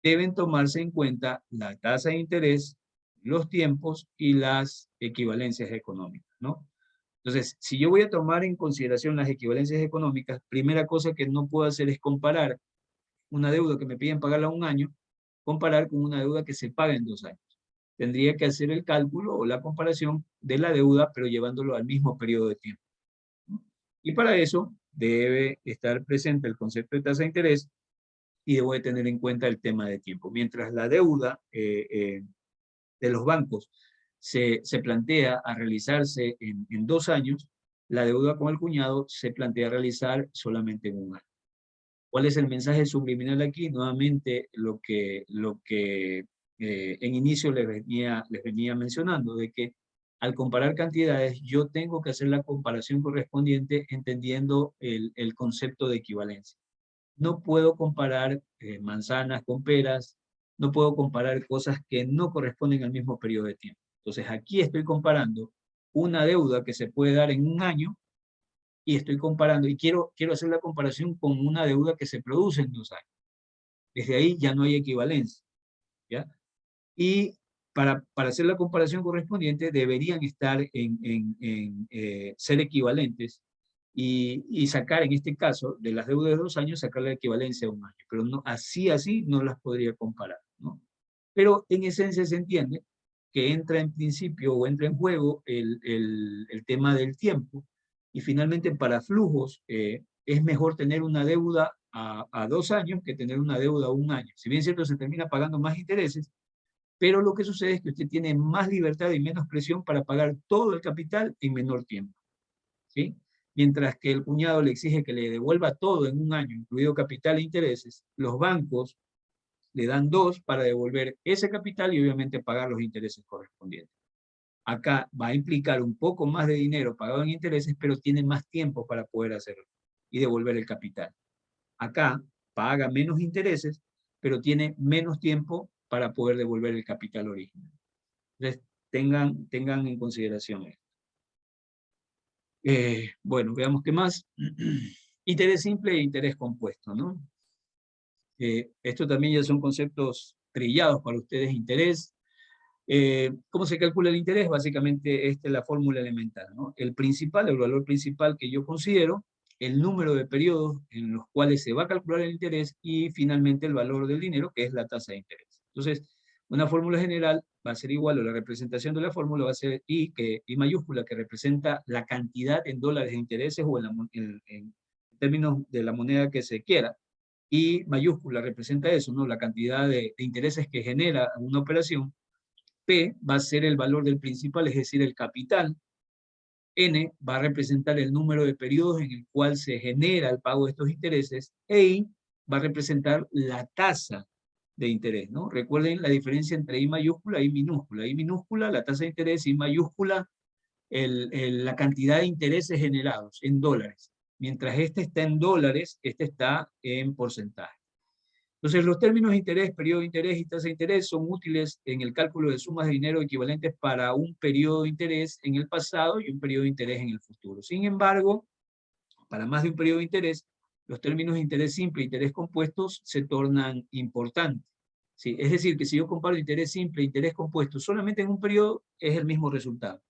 Deben tomarse en cuenta la tasa de interés, los tiempos y las equivalencias económicas, ¿no? Entonces, si yo voy a tomar en consideración las equivalencias económicas, primera cosa que no puedo hacer es comparar una deuda que me piden pagarla a un año, comparar con una deuda que se paga en 2 años. Tendría que hacer el cálculo o la comparación de la deuda, pero llevándolo al mismo periodo de tiempo, ¿no? Y para eso debe estar presente el concepto de tasa de interés y debo de tener en cuenta el tema de tiempo. Mientras la deuda de los bancos se plantea a realizarse en 2 años, la deuda con el cuñado se plantea realizar solamente en 1 año. ¿Cuál es el mensaje subliminal aquí? Nuevamente lo que en inicio les venía mencionando, de que al comparar cantidades yo tengo que hacer la comparación correspondiente entendiendo el concepto de equivalencia. No puedo comparar manzanas con peras, no puedo comparar cosas que no corresponden al mismo periodo de tiempo. Entonces aquí estoy comparando una deuda que se puede dar en un año y estoy comparando, y quiero hacer la comparación con una deuda que se produce en 2 años. Desde ahí ya no hay equivalencia, ¿ya? Y para hacer la comparación correspondiente deberían estar ser equivalentes y sacar, en este caso, de las deudas de 2 años, sacar la equivalencia de un año. Pero no, así no las podría comparar, ¿no? Pero en esencia se entiende que entra en principio o entra en juego el tema del tiempo, y finalmente para flujos es mejor tener una deuda a 2 años que tener una deuda a 1 año. Si bien es cierto, se termina pagando más intereses, pero lo que sucede es que usted tiene más libertad y menos presión para pagar todo el capital en menor tiempo, ¿sí? Mientras que el cuñado le exige que le devuelva todo en 1 año, incluido capital e intereses, los bancos le dan 2 para devolver ese capital y obviamente pagar los intereses correspondientes. Acá va a implicar un poco más de dinero pagado en intereses, pero tiene más tiempo para poder hacerlo y devolver el capital. Acá paga menos intereses, pero tiene menos tiempo para poder devolver el capital original. Entonces, tengan en consideración esto. Bueno, veamos qué más. Interés simple e interés compuesto, ¿no? Esto también ya son conceptos trillados para ustedes. Interés. ¿Cómo se calcula el interés? Básicamente esta es la fórmula elemental, ¿no? El valor principal que yo considero, el número de periodos en los cuales se va a calcular el interés y finalmente el valor del dinero, que es la tasa de interés. Entonces, una fórmula general va a ser igual, o la representación de la fórmula va a ser I mayúscula, que representa la cantidad en dólares de intereses o en términos de la moneda que se quiera. I mayúscula representa eso, ¿no? La cantidad de intereses que genera una operación. P va a ser el valor del principal, es decir, el capital. N va a representar el número de periodos en el cual se genera el pago de estos intereses. E I va a representar la tasa de interés, ¿no? Recuerden la diferencia entre I mayúscula e I minúscula. I minúscula, la tasa de interés, I mayúscula, la cantidad de intereses generados en dólares. Mientras este está en dólares, este está en porcentaje. Entonces, los términos interés, periodo de interés y tasa de interés son útiles en el cálculo de sumas de dinero equivalentes para un periodo de interés en el pasado y un periodo de interés en el futuro. Sin embargo, para más de un periodo de interés, los términos interés simple e interés compuestos se tornan importantes. ¿Sí? Es decir, que si yo comparo interés simple e interés compuesto solamente en un periodo, es el mismo resultado.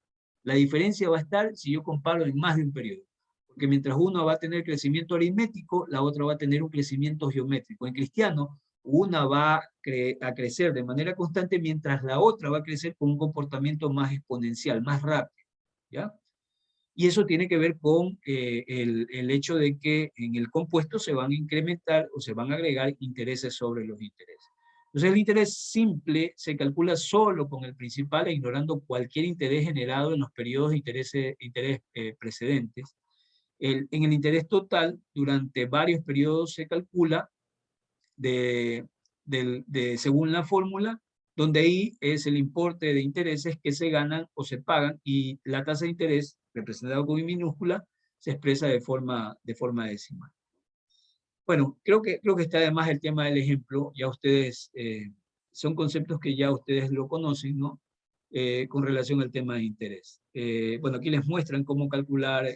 La diferencia va a estar si yo comparo en más de un periodo. Porque mientras uno va a tener crecimiento aritmético, la otra va a tener un crecimiento geométrico. En cristiano, una va a crecer de manera constante, mientras la otra va a crecer con un comportamiento más exponencial, más rápido, ¿ya? Y eso tiene que ver con el hecho de que en el compuesto se van a incrementar o se van a agregar intereses sobre los intereses. Entonces el interés simple se calcula solo con el principal e ignorando cualquier interés generado en los periodos de interés precedentes. En el interés total, durante varios periodos se calcula según la fórmula, donde ahí es el importe de intereses que se ganan o se pagan, y la tasa de interés, representada con I minúscula, se expresa de forma decimal. Bueno, creo que está además el tema del ejemplo. Ya ustedes, son conceptos que ya ustedes lo conocen, ¿no? Con relación al tema de interés. Bueno, aquí les muestran cómo calcular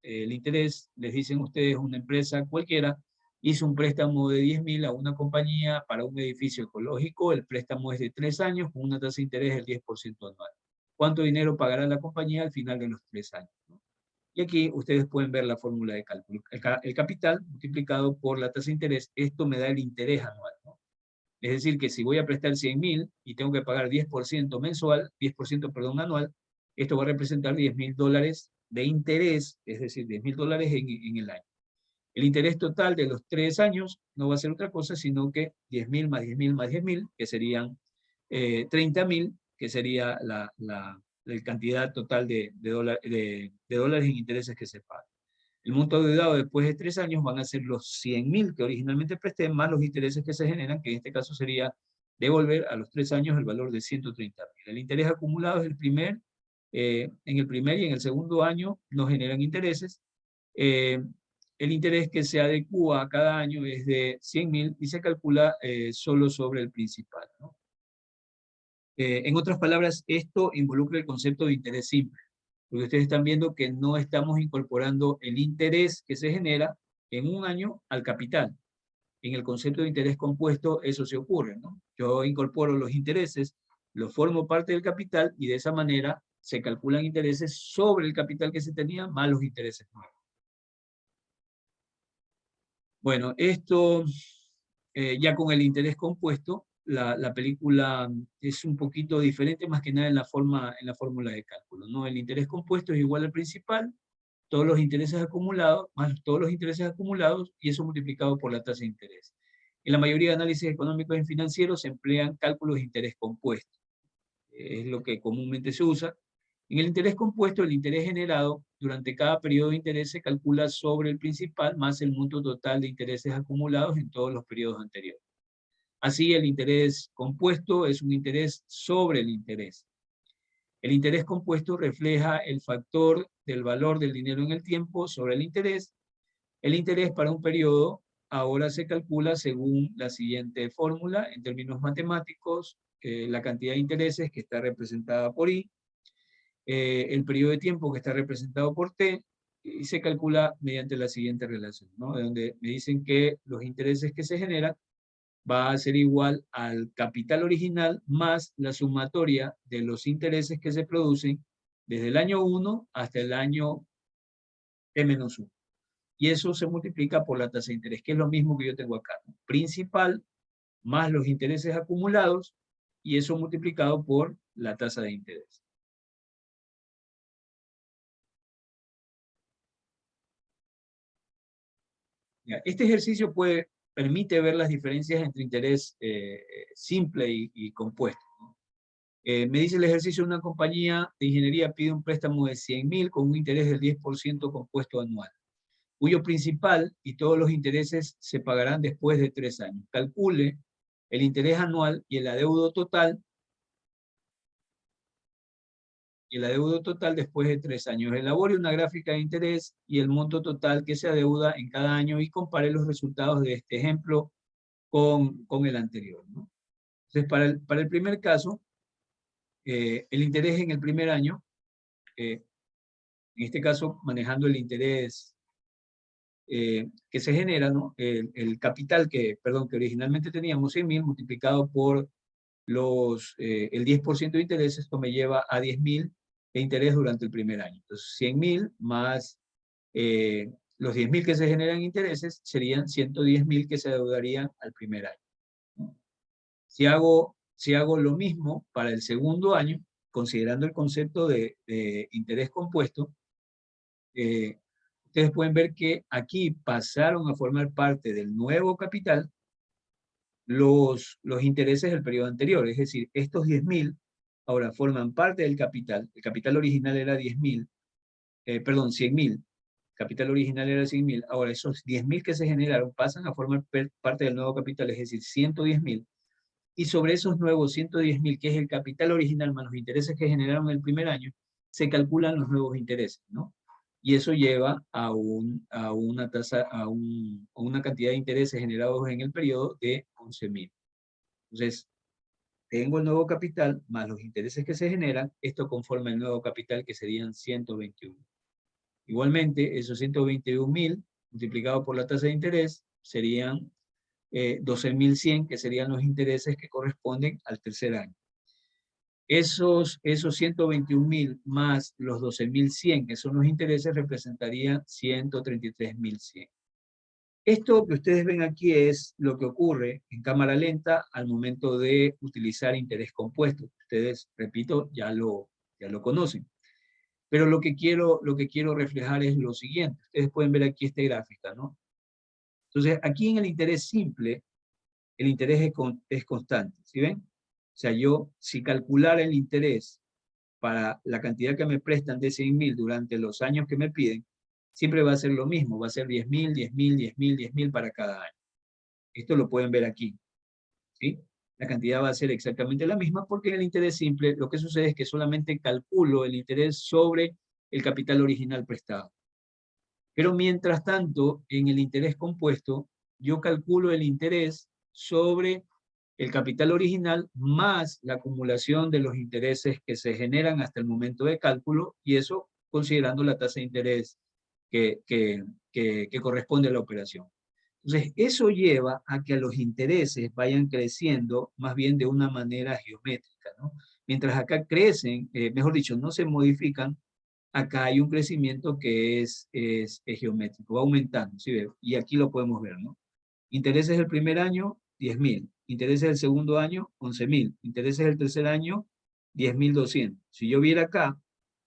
el interés. Les dicen ustedes, una empresa cualquiera hizo un préstamo de 10.000 a una compañía para un edificio ecológico. El préstamo es de 3 años con una tasa de interés del 10% anual. ¿Cuánto dinero pagará la compañía al final de los 3 años? ¿No? Y aquí ustedes pueden ver la fórmula de cálculo. El capital multiplicado por la tasa de interés, esto me da el interés anual, ¿no? Es decir, que si voy a prestar 100.000 y tengo que pagar 10% mensual, 10%, perdón, anual, esto va a representar $10.000 de interés, es decir, $10.000 en el año. El interés total de los 3 años no va a ser otra cosa, sino que 10.000 más 10.000 más 10.000, que serían 30.000, que sería la cantidad total de dólares en intereses que se pagan. El monto adeudado después de 3 años van a ser los 100.000 que originalmente presté, más los intereses que se generan, que en este caso sería devolver a los 3 años el valor de 130.000. El interés acumulado es en el primer y en el segundo año no generan intereses. El interés que se adecúa a cada año es de 100.000 y se calcula solo sobre el principal, ¿no? En otras palabras, esto involucra el concepto de interés simple. porque ustedes están viendo que no estamos incorporando el interés que se genera en un año al capital. En el concepto de interés compuesto eso se ocurre, ¿no? Yo incorporo los intereses, los formo parte del capital y de esa manera se calculan intereses sobre el capital que se tenía más los intereses nuevos. Bueno, esto ya con el interés compuesto, la película es un poquito diferente, más que nada en la fórmula de cálculo, ¿no? El interés compuesto es igual al principal, todos los intereses acumulados, más todos los intereses acumulados, y eso multiplicado por la tasa de interés. En la mayoría de análisis económicos y financieros se emplean cálculos de interés compuesto. Es lo que comúnmente se usa. En el interés compuesto, el interés generado durante cada periodo de interés se calcula sobre el principal más el monto total de intereses acumulados en todos los periodos anteriores. Así, el interés compuesto es un interés sobre el interés. El interés compuesto refleja el factor del valor del dinero en el tiempo sobre el interés. El interés para un periodo ahora se calcula según la siguiente fórmula, en términos matemáticos, la cantidad de intereses que está representada por I, el periodo de tiempo que está representado por T, y se calcula mediante la siguiente relación, ¿no? De donde me dicen que los intereses que se generan va a ser igual al capital original más la sumatoria de los intereses que se producen desde el año 1 hasta el año T-1. Y eso se multiplica por la tasa de interés, que es lo mismo que yo tengo acá, ¿no? Principal más los intereses acumulados, y eso multiplicado por la tasa de interés. Ya, este ejercicio permite ver las diferencias entre interés simple y compuesto, ¿no? Me dice el ejercicio: una compañía de ingeniería pide un préstamo de 100.000 con un interés del 10% compuesto anual, cuyo principal y todos los intereses se pagarán después de 3 años. Calcule el interés anual y el adeudo total después de 3 años. Elabore una gráfica de interés y el monto total que se adeuda en cada año y compare los resultados de este ejemplo con el anterior, ¿no? Entonces, para el primer caso, el interés en el primer año, en este caso manejando el interés que se genera, ¿no? El capital que originalmente teníamos 100.000 multiplicado por el 10% de interés, esto me lleva a 10.000 de interés durante el primer año. Entonces 100.000 más los 10.000 que se generan intereses serían 110.000 que se adeudarían al primer año, ¿no? Si hago lo mismo para el segundo año, considerando el concepto de interés compuesto, ustedes pueden ver que aquí pasaron a formar parte del nuevo capital los intereses del periodo anterior. Es decir, estos 10.000 ahora forman parte del capital. El capital original era 10.000, 100.000. Capital original era 100.000. Ahora esos 10.000 que se generaron pasan a formar parte del nuevo capital, es decir, 110.000. Y sobre esos nuevos 110.000, que es el capital original más los intereses que generaron el primer año, se calculan los nuevos intereses, ¿no? Y eso lleva a una tasa, a una cantidad de intereses generados en el periodo de 11.000. Entonces, tengo el nuevo capital más los intereses que se generan, esto conforma el nuevo capital, que serían 121. Igualmente, esos 121.000 multiplicado por la tasa de interés serían 12.100, que serían los intereses que corresponden al tercer año. Esos 121.000 más los 12.100, que son los intereses, representarían 133.100. Esto que ustedes ven aquí es lo que ocurre en cámara lenta al momento de utilizar interés compuesto. Ustedes, repito, ya lo conocen. Pero lo que quiero reflejar es lo siguiente. Ustedes pueden ver aquí esta gráfica, ¿no? Entonces, aquí en el interés simple, el interés es constante, ¿sí ven? O sea, si calculara el interés para la cantidad que me prestan de 100.000 durante los años que me piden, siempre va a ser lo mismo, va a ser 10.000, 10.000, 10.000, 10.000 para cada año. Esto lo pueden ver aquí, ¿sí? La cantidad va a ser exactamente la misma, porque en el interés simple lo que sucede es que solamente calculo el interés sobre el capital original prestado. Pero mientras tanto, en el interés compuesto, yo calculo el interés sobre el capital original más la acumulación de los intereses que se generan hasta el momento de cálculo, y eso considerando la tasa de interés que corresponde a la operación. Entonces, eso lleva a que los intereses vayan creciendo más bien de una manera geométrica, ¿no? Mientras acá crecen, mejor dicho, no se modifican, acá hay un crecimiento que es geométrico, va aumentando, ¿sí ve? Y aquí lo podemos ver, ¿no? Intereses del primer año, 10.000. Intereses del segundo año, 11.000. Intereses del tercer año, 10.200. Si yo viera acá,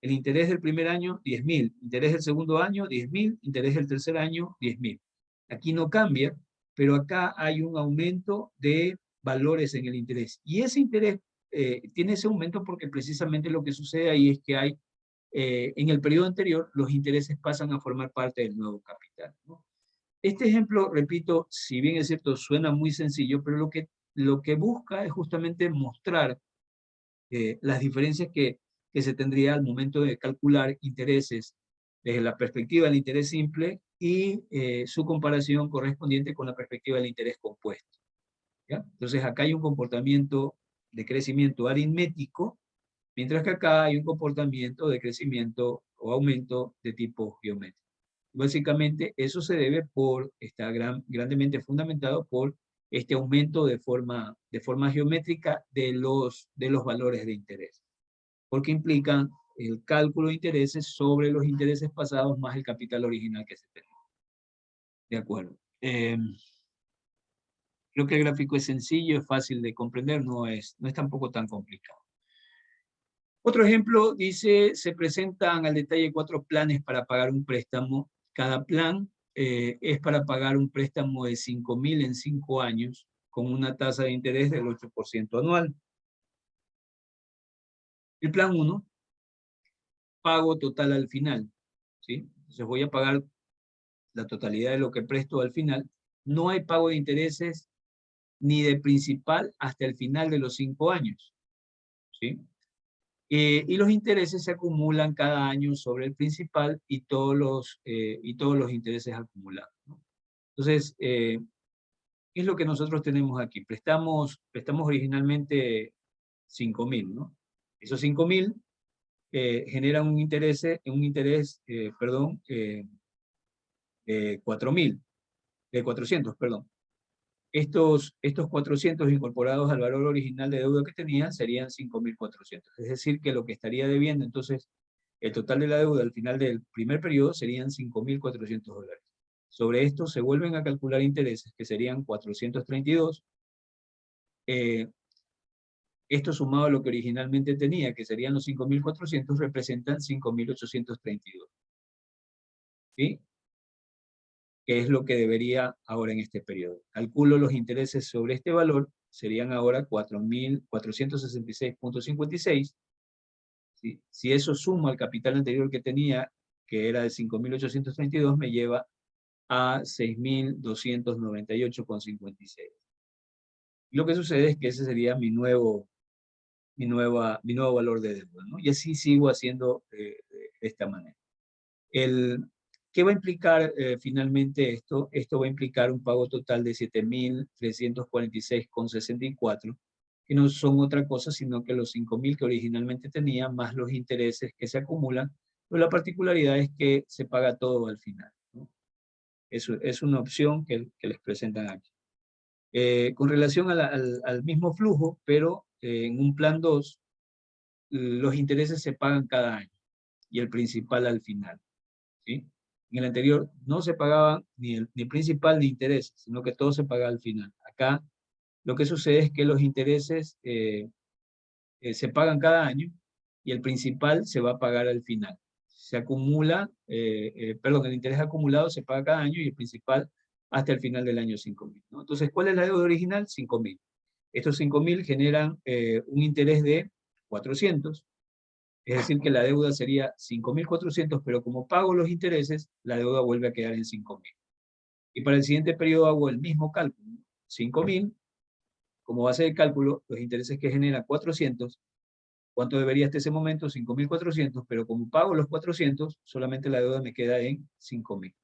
el interés del primer año, 10.000. Interés del segundo año, 10.000. Interés del tercer año, 10.000. Aquí no cambia, pero acá hay un aumento de valores en el interés. Y ese interés tiene ese aumento porque precisamente lo que sucede ahí es que hay, en el periodo anterior, los intereses pasan a formar parte del nuevo capital, ¿no? Este ejemplo, repito, si bien es cierto, suena muy sencillo, pero lo que busca es justamente mostrar las diferencias que se tendría al momento de calcular intereses desde la perspectiva del interés simple y su comparación correspondiente con la perspectiva del interés compuesto, ¿ya? Entonces acá hay un comportamiento de crecimiento aritmético, mientras que acá hay un comportamiento de crecimiento o aumento de tipo geométrico. Básicamente eso se debe por, está grandemente fundamentado por este aumento de forma geométrica de los valores de interés, porque implican el cálculo de intereses sobre los intereses pasados más el capital original que se tenía. De acuerdo. Creo que el gráfico es sencillo, es fácil de comprender, no es tampoco tan complicado. Otro ejemplo dice, se presentan al detalle 4 planes para pagar un préstamo. Cada plan es para pagar un préstamo de 5.000 en 5 años con una tasa de interés del 8% anual. El plan 1, pago total al final, ¿sí? Entonces voy a pagar la totalidad de lo que presto al final. No hay pago de intereses ni de principal hasta el final de los 5 años, ¿sí? Y los intereses se acumulan cada año sobre el principal y todos los intereses acumulados, ¿no? Entonces, ¿qué es lo que nosotros tenemos aquí? Prestamos originalmente 5.000, ¿no? Esos 5.000 generan un interés, 400, perdón. Estos 400 incorporados al valor original de deuda que tenían serían 5.400. Es decir, que lo que estaría debiendo, entonces, el total de la deuda al final del primer periodo serían $5.400. Sobre esto se vuelven a calcular intereses, que serían 432. Esto sumado a lo que originalmente tenía, que serían los 5.400, representan 5.832. ¿Sí? Que es lo que debería ahora en este periodo. Calculo los intereses sobre este valor, serían ahora 4.466.56. ¿Sí? Si eso suma al capital anterior que tenía, que era de 5.832, me lleva a 6.298.56. Lo que sucede es que ese sería mi nuevo valor de deuda, ¿no? Y así sigo haciendo de esta manera. ¿Qué va a implicar finalmente esto? Esto va a implicar un pago total de 7.346.64, que no son otra cosa sino que los 5.000 que originalmente tenía, más los intereses que se acumulan, pero la particularidad es que se paga todo al final, ¿no? Eso es una opción que les presentan aquí. Con relación al mismo flujo, pero en un plan 2, los intereses se pagan cada año y el principal al final, ¿sí? En el anterior no se pagaba ni principal ni intereses, sino que todo se pagaba al final. Acá lo que sucede es que los intereses se pagan cada año y el principal se va a pagar al final. Se acumula, el interés acumulado se paga cada año y el principal hasta el final del año 5.000, ¿no? Entonces, ¿cuál es la deuda original? 5.000. Estos 5.000 generan un interés de 400. Es decir, que la deuda sería 5.400, pero como pago los intereses, la deuda vuelve a quedar en 5.000. Y para el siguiente periodo hago el mismo cálculo. 5.000, como base de cálculo, los intereses que genera 400, ¿cuánto debería hasta ese momento? 5.400, pero como pago los 400, solamente la deuda me queda en 5.000.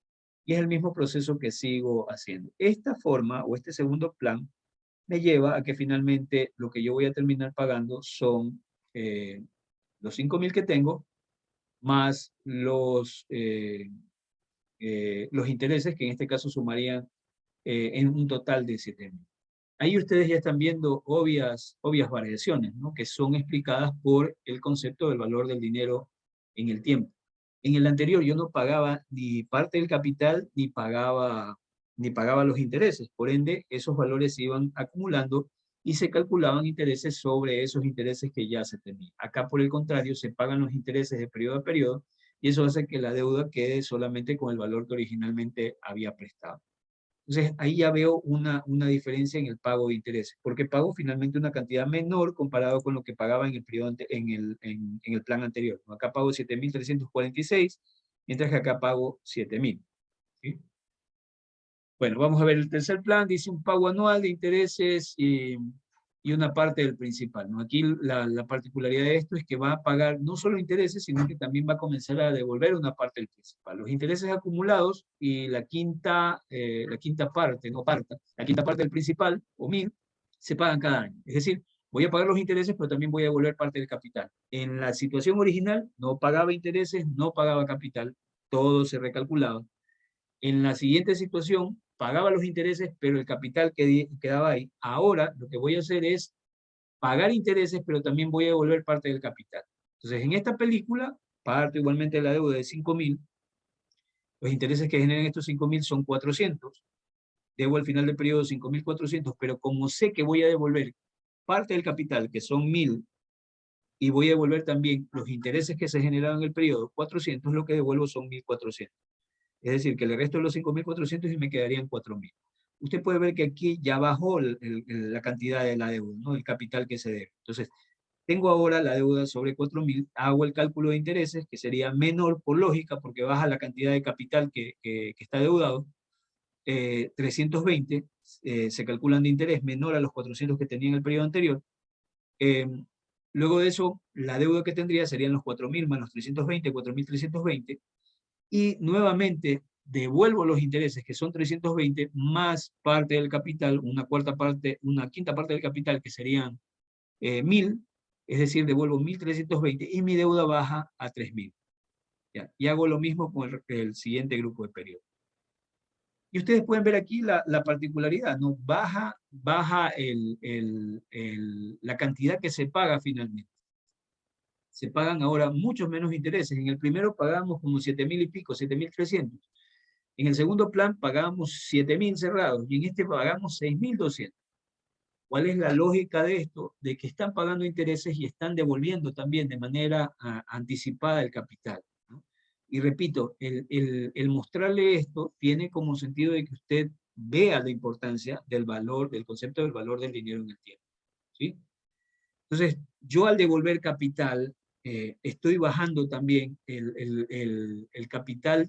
Y es el mismo proceso que sigo haciendo. Esta forma, o este segundo plan, me lleva a que finalmente lo que yo voy a terminar pagando son los 5.000 que tengo, más los intereses, que en este caso sumarían en un total de 7.000. Ahí ustedes ya están viendo obvias variaciones, ¿no? Que son explicadas por el concepto del valor del dinero en el tiempo. En el anterior yo no pagaba ni parte del capital ni pagaba los intereses. Por ende, esos valores se iban acumulando y se calculaban intereses sobre esos intereses que ya se tenían. Acá, por el contrario, se pagan los intereses de periodo a periodo y eso hace que la deuda quede solamente con el valor que originalmente había prestado. Entonces, ahí ya veo una diferencia en el pago de intereses, porque pago finalmente una cantidad menor comparado con lo que pagaba en el periodo, en el plan anterior. Acá pago 7.346, mientras que acá pago 7.000. ¿Sí? Bueno, vamos a ver el tercer plan, dice un pago anual de intereses y una parte del principal, ¿no? Aquí la particularidad de esto es que va a pagar no solo intereses, sino que también va a comenzar a devolver una parte del principal. Los intereses acumulados y la quinta parte del principal, o 1.000, se pagan cada año. Es decir, voy a pagar los intereses, pero también voy a devolver parte del capital. En la situación original, no pagaba intereses, no pagaba capital, todo se recalculaba. En la siguiente situación, pagaba los intereses, pero el capital quedaba ahí. Ahora, lo que voy a hacer es pagar intereses, pero también voy a devolver parte del capital. Entonces, en esta película, parto igualmente de la deuda de 5.000. Los intereses que generan estos 5.000 son 400. Debo al final del periodo 5.400, pero como sé que voy a devolver parte del capital, que son 1.000, y voy a devolver también los intereses que se generaron en el periodo, 400, lo que devuelvo son 1.400. Es decir, que le resto de los 5.400 y me quedarían 4.000. Usted puede ver que aquí ya bajó la cantidad de la deuda, ¿no? El capital que se debe. Entonces, tengo ahora la deuda sobre 4.000, hago el cálculo de intereses, que sería menor por lógica, porque baja la cantidad de capital que está deudado. 320 se calculan de interés menor a los 400 que tenía en el periodo anterior. Luego de eso, la deuda que tendría serían los 4.000 más los 320, 4.320, y nuevamente devuelvo los intereses, que son 320, más parte del capital, una quinta parte del capital, que serían 1.000, es decir, devuelvo 1.320 y mi deuda baja a 3.000. ¿Ya? Y hago lo mismo con el siguiente grupo de periodos. Y ustedes pueden ver aquí la particularidad, ¿no? Baja la cantidad que se paga finalmente. Se pagan ahora muchos menos intereses. En el primero pagamos como 7.000 y pico, 7.300. En el segundo plan pagábamos 7.000 cerrados y en este pagamos 6.200. ¿Cuál es la lógica de esto? De que están pagando intereses y están devolviendo también de manera anticipada el capital, ¿no? Y repito, el mostrarle esto tiene como sentido de que usted vea la importancia del valor, del concepto del valor del dinero en el tiempo, ¿sí? Entonces, yo al devolver capital, estoy bajando también el capital,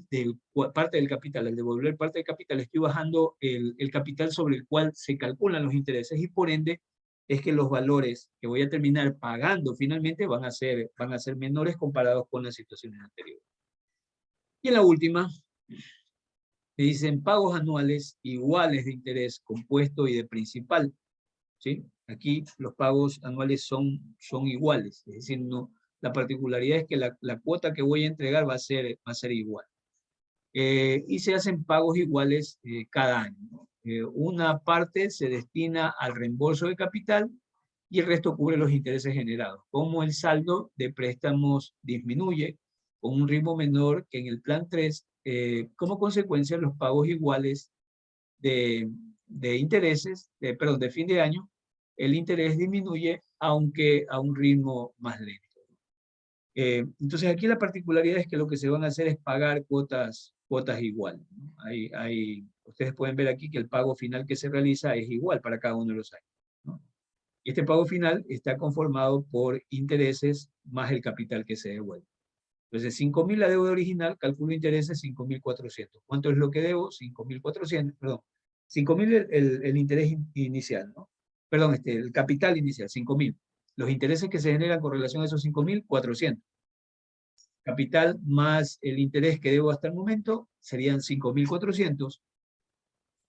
parte del capital, al devolver parte del capital, estoy bajando el capital sobre el cual se calculan los intereses y por ende es que los valores que voy a terminar pagando finalmente van a ser menores comparados con las situaciones anteriores. Y en la última, me dicen pagos anuales iguales de interés compuesto y de principal, ¿sí? Aquí los pagos anuales son iguales, es decir, no, la particularidad es que la cuota que voy a entregar va a ser igual. Y se hacen pagos iguales cada año, ¿no? Una parte se destina al reembolso de capital y el resto cubre los intereses generados. Como el saldo de préstamos disminuye con un ritmo menor que en el plan 3, como consecuencia los pagos iguales de intereses, de fin de año, el interés disminuye, aunque a un ritmo más lento. Entonces aquí la particularidad es que lo que se van a hacer es pagar cuotas iguales, ¿no? Ustedes pueden ver aquí que el pago final que se realiza es igual para cada uno de los años, ¿no? Y este pago final está conformado por intereses más el capital que se devuelve. Entonces, 5.000 la deuda original, calculo intereses 5.400. ¿Cuánto es lo que debo? 5.400, perdón. 5.000 el interés inicial, ¿no? Perdón, el capital inicial, 5.000. Los intereses que se generan con relación a esos 5.000, 400. Capital más el interés que debo hasta el momento serían 5.400.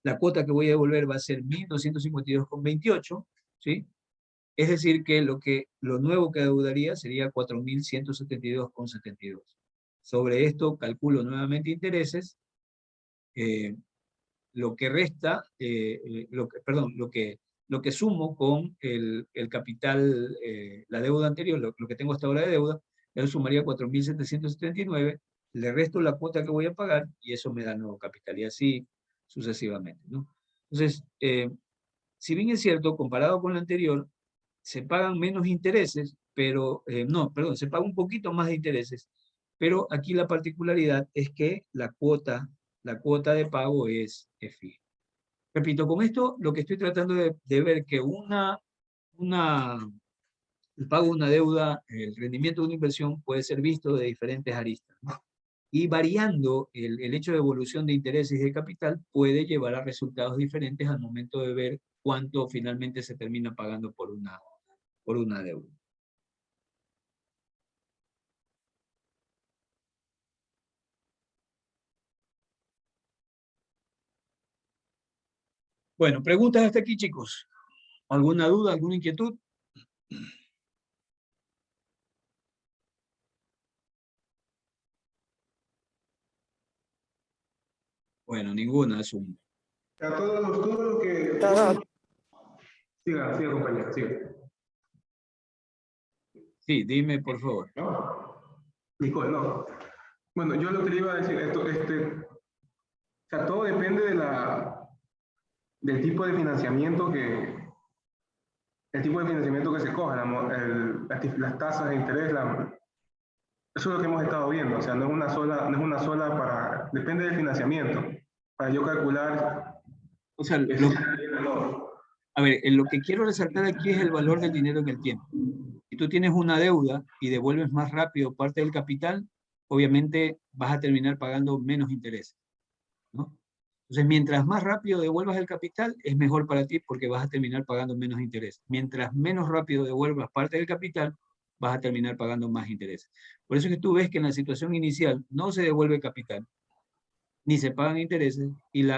La cuota que voy a devolver va a ser 1.252,28, ¿sí? Es decir que lo nuevo que adeudaría sería 4.172,72. Sobre esto calculo nuevamente intereses, lo que resta, lo que sumo con el capital, la deuda anterior, lo que tengo hasta ahora de deuda, yo sumaría 4.779, le resto la cuota que voy a pagar y eso me da nuevo capital y así sucesivamente, ¿no? Entonces, si bien es cierto, comparado con lo anterior, se pagan menos intereses, pero, se paga un poquito más de intereses, pero aquí la particularidad es que la cuota de pago es fija. Repito, con esto lo que estoy tratando de ver que el pago de una deuda, el rendimiento de una inversión puede ser visto de diferentes aristas, ¿no? Y variando el hecho de evolución de intereses y de capital puede llevar a resultados diferentes al momento de ver cuánto finalmente se termina pagando por una deuda. Bueno, preguntas hasta aquí, chicos. ¿Alguna duda, alguna inquietud? Bueno, ninguna, asumo. A todo lo que... Siga, compañero, siga. Sí, dime, por favor. ¿No? Nicole, no. Bueno, yo lo que le iba a decir, o sea, todo depende del tipo de financiamiento que se coja, las tasas de interés, eso es lo que hemos estado viendo, o sea, no es una sola depende del financiamiento, para yo calcular. O sea, a ver, lo que quiero resaltar aquí es el valor del dinero en el tiempo. Si tú tienes una deuda y devuelves más rápido parte del capital, obviamente vas a terminar pagando menos intereses, ¿no? Entonces, mientras más rápido devuelvas el capital, es mejor para ti porque vas a terminar pagando menos intereses. Mientras menos rápido devuelvas parte del capital, vas a terminar pagando más intereses. Por eso es que tú ves que en la situación inicial no se devuelve capital, ni se pagan intereses, y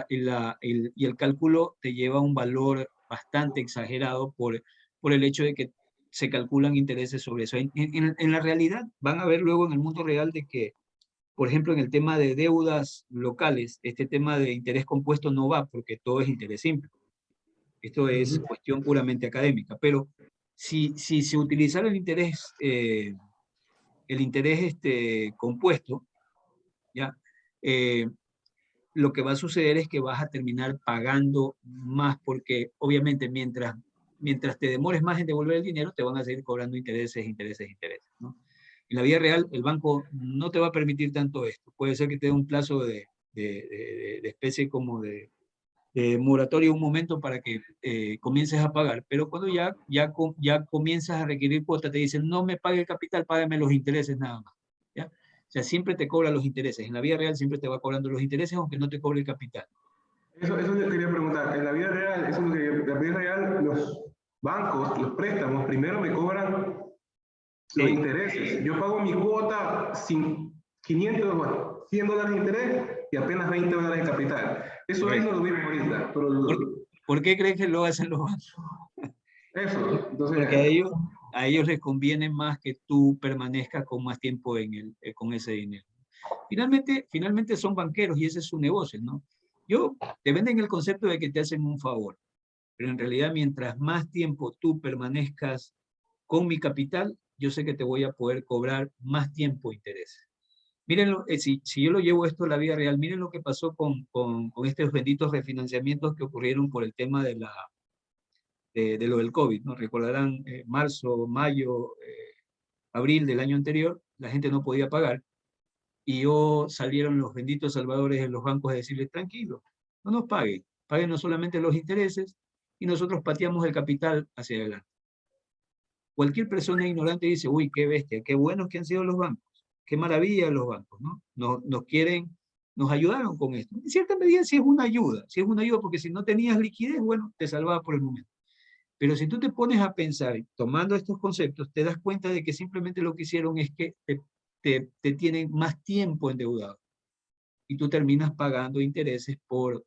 el cálculo te lleva a un valor bastante exagerado por el hecho de que se calculan intereses sobre eso. En la realidad, van a ver luego en el mundo real de que, por ejemplo, en el tema de deudas locales, este tema de interés compuesto no va porque todo es interés simple. Esto es cuestión puramente académica, pero si se utilizara el interés compuesto, ¿ya? Lo que va a suceder es que vas a terminar pagando más porque obviamente mientras te demores más en devolver el dinero, te van a seguir cobrando intereses, ¿no? En la vida real, el banco no te va a permitir tanto esto. Puede ser que te dé un plazo de especie como de moratorio un momento para que comiences a pagar, pero cuando ya comienzas a requerir cuota, te dicen, no me pague el capital, págame los intereses nada más, ¿ya? O sea, siempre te cobra los intereses. En la vida real siempre te va cobrando los intereses, aunque no te cobre el capital. Eso le quería preguntar. En la vida real, los bancos, los préstamos, primero me cobran los intereses. Yo pago mi cuota sin $500, $100 de interés y apenas $20 de capital. Eso ahí no lo vimos ahorita. ¿Por qué crees que lo hacen los bancos? Eso, entonces... Porque a ellos les conviene más que tú permanezcas con más tiempo con ese dinero. Finalmente son banqueros y ese es su negocio, ¿no? Te venden el concepto de que te hacen un favor, pero en realidad mientras más tiempo tú permanezcas con mi capital, yo sé que te voy a poder cobrar más tiempo intereses. Miren, si yo lo llevo esto a la vida real, miren lo que pasó con estos benditos refinanciamientos que ocurrieron por el tema de lo del COVID, ¿no? Recordarán, marzo, mayo, abril del año anterior, la gente no podía pagar, y salieron los benditos salvadores de los bancos a decirles, tranquilo, no nos paguen no solamente los intereses, y nosotros pateamos el capital hacia adelante. Cualquier persona ignorante dice, uy, qué bestia, qué buenos que han sido los bancos, qué maravilla los bancos, ¿no? Nos ayudaron con esto. En cierta medida sí es una ayuda porque si no tenías liquidez, bueno, te salvaba por el momento. Pero si tú te pones a pensar, tomando estos conceptos, te das cuenta de que simplemente lo que hicieron es que te tienen más tiempo endeudado y tú terminas pagando intereses por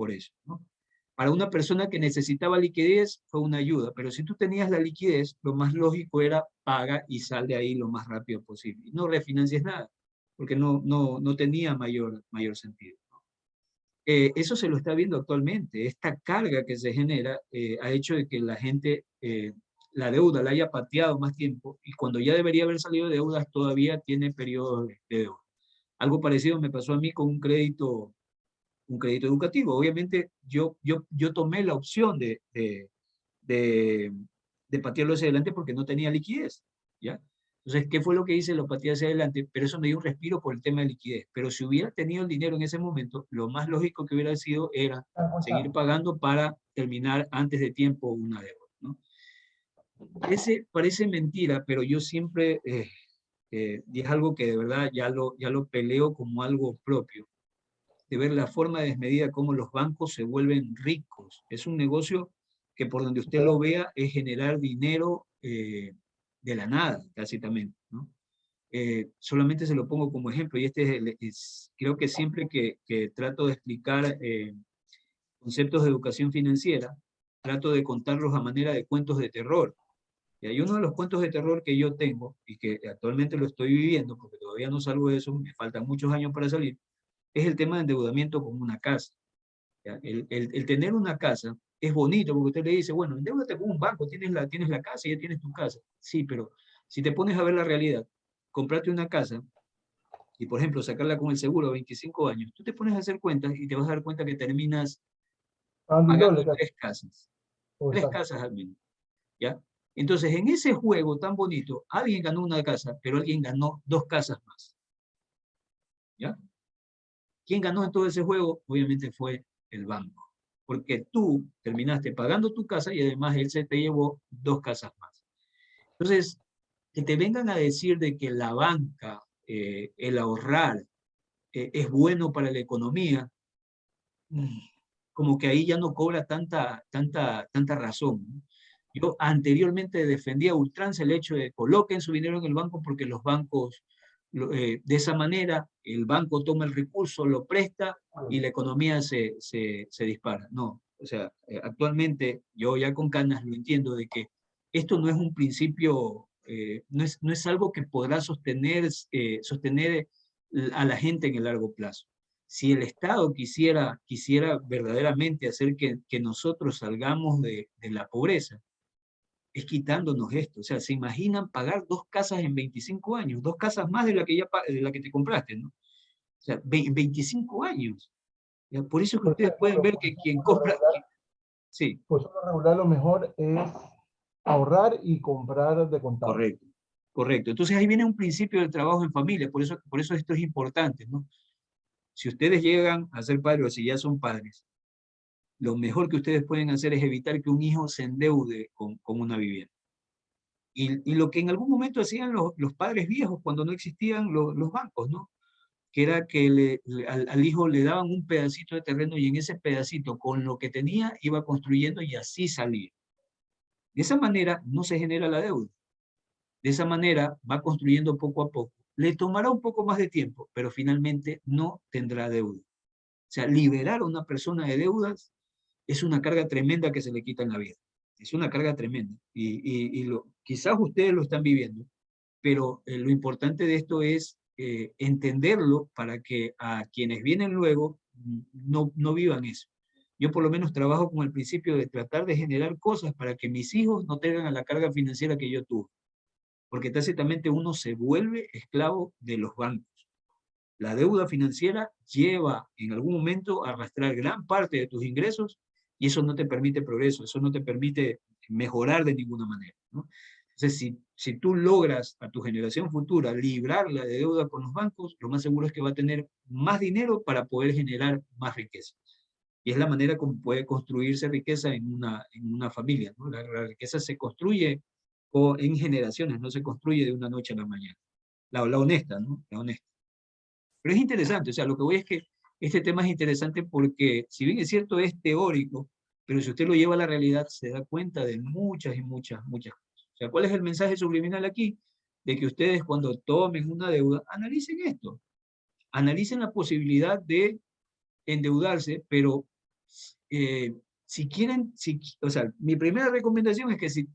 eso, ¿no? Para una persona que necesitaba liquidez fue una ayuda, pero si tú tenías la liquidez, lo más lógico era paga y sal de ahí lo más rápido posible. No refinancies nada. porque no tenía mayor sentido. Eso se lo está viendo actualmente. Esta carga que se genera ha hecho de que la gente, la deuda la haya pateado más tiempo, y cuando ya debería haber salido de deudas, todavía tiene periodos de deuda. Algo parecido me pasó a mí con un crédito educativo. Obviamente yo tomé la opción de patearlo hacia adelante porque no tenía liquidez, ¿ya? Entonces, ¿qué fue lo que hice? Lo pateé hacia adelante, pero eso me dio un respiro por el tema de liquidez. Pero si hubiera tenido el dinero en ese momento, lo más lógico que hubiera sido era seguir pagando para terminar antes de tiempo una deuda, ¿no? Parece mentira, pero yo siempre, y es algo que de verdad ya lo peleo como algo propio, de ver la forma desmedida como los bancos se vuelven ricos. Es un negocio que por donde usted lo vea es generar dinero de la nada, básicamente, ¿no? Solamente se lo pongo como ejemplo, y creo que siempre que trato de explicar conceptos de educación financiera, trato de contarlos a manera de cuentos de terror. Y hay uno de los cuentos de terror que yo tengo, y que actualmente lo estoy viviendo, porque todavía no salgo de eso, me faltan muchos años para salir, es el tema de endeudamiento con una casa. ¿Ya? El tener una casa es bonito, porque usted le dice, bueno, endeúdate con un banco, tienes la casa y ya tienes tu casa. Sí, pero si te pones a ver la realidad, comprarte una casa y, por ejemplo, sacarla con el seguro a 25 años, tú te pones a hacer cuentas y te vas a dar cuenta que terminas pagando tres casas al menos, ¿ya? Entonces, en ese juego tan bonito, alguien ganó una casa, pero alguien ganó 2 casas más, ¿ya? ¿Quién ganó en todo ese juego? Obviamente fue el banco, porque tú terminaste pagando tu casa y además él se te llevó 2 casas más. Entonces, que te vengan a decir de que la banca, el ahorrar, es bueno para la economía, como que ahí ya no cobra tanta razón, ¿no? Yo anteriormente defendía a ultranza el hecho de coloquen su dinero en el banco porque los bancos, de esa manera, el banco toma el recurso, lo presta y la economía se dispara. No, o sea, actualmente yo ya con canas lo entiendo de que esto no es un principio, no es algo que podrá sostener a la gente en el largo plazo. Si el Estado quisiera verdaderamente hacer que nosotros salgamos de la pobreza, es quitándonos esto. O sea, ¿se imaginan pagar 2 casas en 25 años? 2 casas más de la que te compraste, ¿no? O sea, 25 años. ¿Ya? Por eso que ustedes pueden ver que quien compra... Sí. Pues lo regular lo mejor es ahorrar y comprar de contado. Correcto, correcto. Entonces ahí viene un principio del trabajo en familia, por eso esto es importante, ¿no? Si ustedes llegan a ser padres o si ya son padres, lo mejor que ustedes pueden hacer es evitar que un hijo se endeude con una vivienda. Y lo que en algún momento hacían los padres viejos cuando no existían los bancos, ¿no? Que era que al hijo le daban un pedacito de terreno y en ese pedacito, con lo que tenía, iba construyendo y así salía. De esa manera no se genera la deuda. De esa manera va construyendo poco a poco. Le tomará un poco más de tiempo, pero finalmente no tendrá deuda. O sea, liberar a una persona de deudas es una carga tremenda que se le quita en la vida. Es una carga tremenda. Quizás ustedes lo están viviendo, pero lo importante de esto es entenderlo para que a quienes vienen luego no vivan eso. Yo por lo menos trabajo con el principio de tratar de generar cosas para que mis hijos no tengan la carga financiera que yo tuve. Porque tácitamente uno se vuelve esclavo de los bancos. La deuda financiera lleva en algún momento a arrastrar gran parte de tus ingresos y eso no te permite progreso, eso no te permite mejorar de ninguna manera, ¿no? Entonces, si tú logras a tu generación futura librarla de deuda con los bancos, lo más seguro es que va a tener más dinero para poder generar más riqueza. Y es la manera como puede construirse riqueza en una familia, ¿no? La riqueza se construye en generaciones, no se construye de una noche a la mañana. La honesta, ¿no? La honesta. Pero es interesante, o sea, lo que voy es que este tema es interesante porque, si bien es cierto, es teórico, pero si usted lo lleva a la realidad, se da cuenta de muchas y muchas cosas. O sea, ¿cuál es el mensaje subliminal aquí? De que ustedes cuando tomen una deuda, analicen esto. Analicen la posibilidad de endeudarse, pero si quieren, o sea, mi primera recomendación es que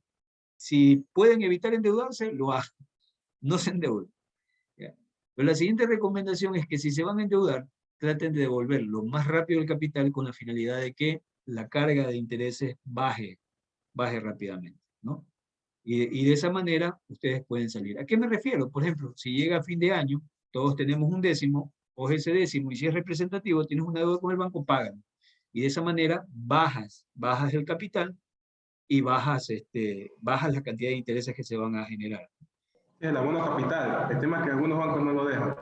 si pueden evitar endeudarse, lo hagan. No se endeuden. Pero la siguiente recomendación es que si se van a endeudar, traten de devolver lo más rápido el capital con la finalidad de que la carga de intereses baje rápidamente, ¿no? Y de esa manera ustedes pueden salir. ¿A qué me refiero? Por ejemplo, si llega a fin de año, todos tenemos un décimo, coge ese décimo, y si es representativo, tienes una deuda con el banco, pagan. Y de esa manera bajas el capital y bajas la cantidad de intereses que se van a generar. El abono capital. El tema es que algunos bancos no lo dejan.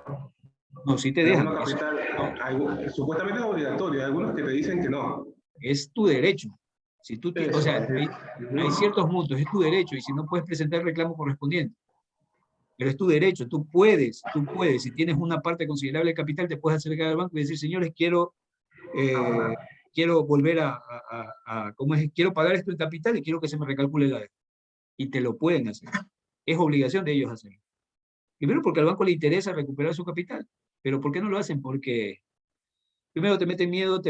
No, sí te El dejan. abono capital, supuestamente es obligatorio. Hay algunos que te dicen que no. Es tu derecho. Si tú tienes, o sea, hay ciertos montos, es tu derecho, y si no puedes presentar el reclamo correspondiente. Pero es tu derecho, tú puedes, si tienes una parte considerable de capital, te puedes acercar al banco y decir, señores, quiero volver quiero pagar esto en capital y quiero que se me recalcule la deuda. Y te lo pueden hacer. Es obligación de ellos hacerlo. Primero porque al banco le interesa recuperar su capital. Pero ¿por qué no lo hacen? Porque primero te meten miedo,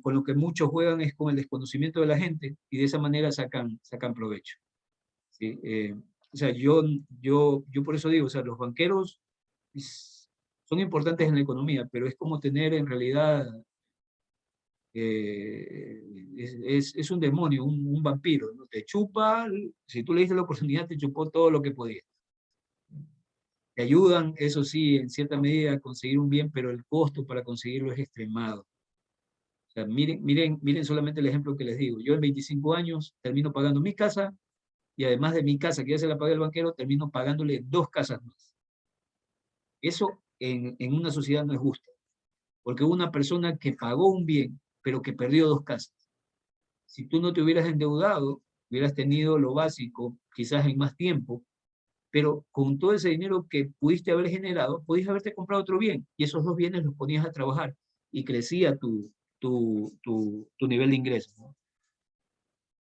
con lo que muchos juegan es con el desconocimiento de la gente, y de esa manera sacan provecho. ¿Sí? O sea, yo por eso digo, o sea, los banqueros son importantes en la economía, pero es como tener en realidad, es un demonio, un vampiro, ¿no? Te chupa, si tú le diste la oportunidad, te chupó todo lo que podía. Te ayudan, eso sí, en cierta medida a conseguir un bien, pero el costo para conseguirlo es extremado. O sea, miren solamente el ejemplo que les digo. Yo en 25 años termino pagando mi casa, y además de mi casa, que ya se la paga el banquero, termino pagándole 2 casas más. Eso en una sociedad no es justo, porque una persona que pagó un bien, pero que perdió 2 casas. Si tú no te hubieras endeudado, hubieras tenido lo básico, quizás en más tiempo, pero con todo ese dinero que pudiste haber generado, podías haberte comprado otro bien, y esos 2 bienes los ponías a trabajar, y crecía tu nivel de ingresos, ¿no?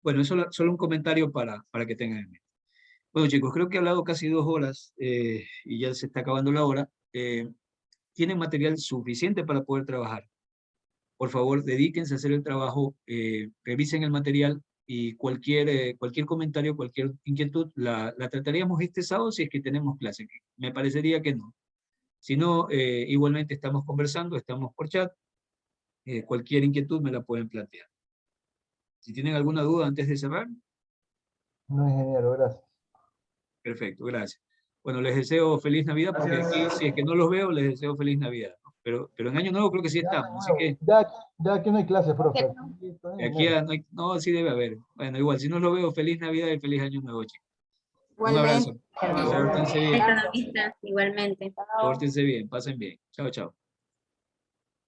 Bueno, eso solo un comentario para que tengan en mente. Bueno, chicos, creo que he hablado casi 2 horas, y ya se está acabando la hora. Tienen material suficiente para poder trabajar. Por favor, dedíquense a hacer el trabajo, revisen el material, y cualquier comentario, cualquier inquietud, la trataríamos este sábado si es que tenemos clase. Me parecería que no. Si no, igualmente estamos conversando, estamos por chat. Cualquier inquietud me la pueden plantear. Si tienen alguna duda antes de cerrar. No, ingeniero, gracias. Perfecto, gracias. Bueno, les deseo feliz Navidad, porque aquí, si es que no los veo, les deseo feliz Navidad, ¿no? Pero en Año Nuevo creo que sí estamos, así que Ya aquí no hay clases, profe. aquí no, sí debe haber. Bueno, igual, si no lo veo, feliz Navidad y feliz Año Nuevo, chicos. Un abrazo. Pórtense bien. Economista, igualmente. Pórtense bien, pasen bien. Chao, chao.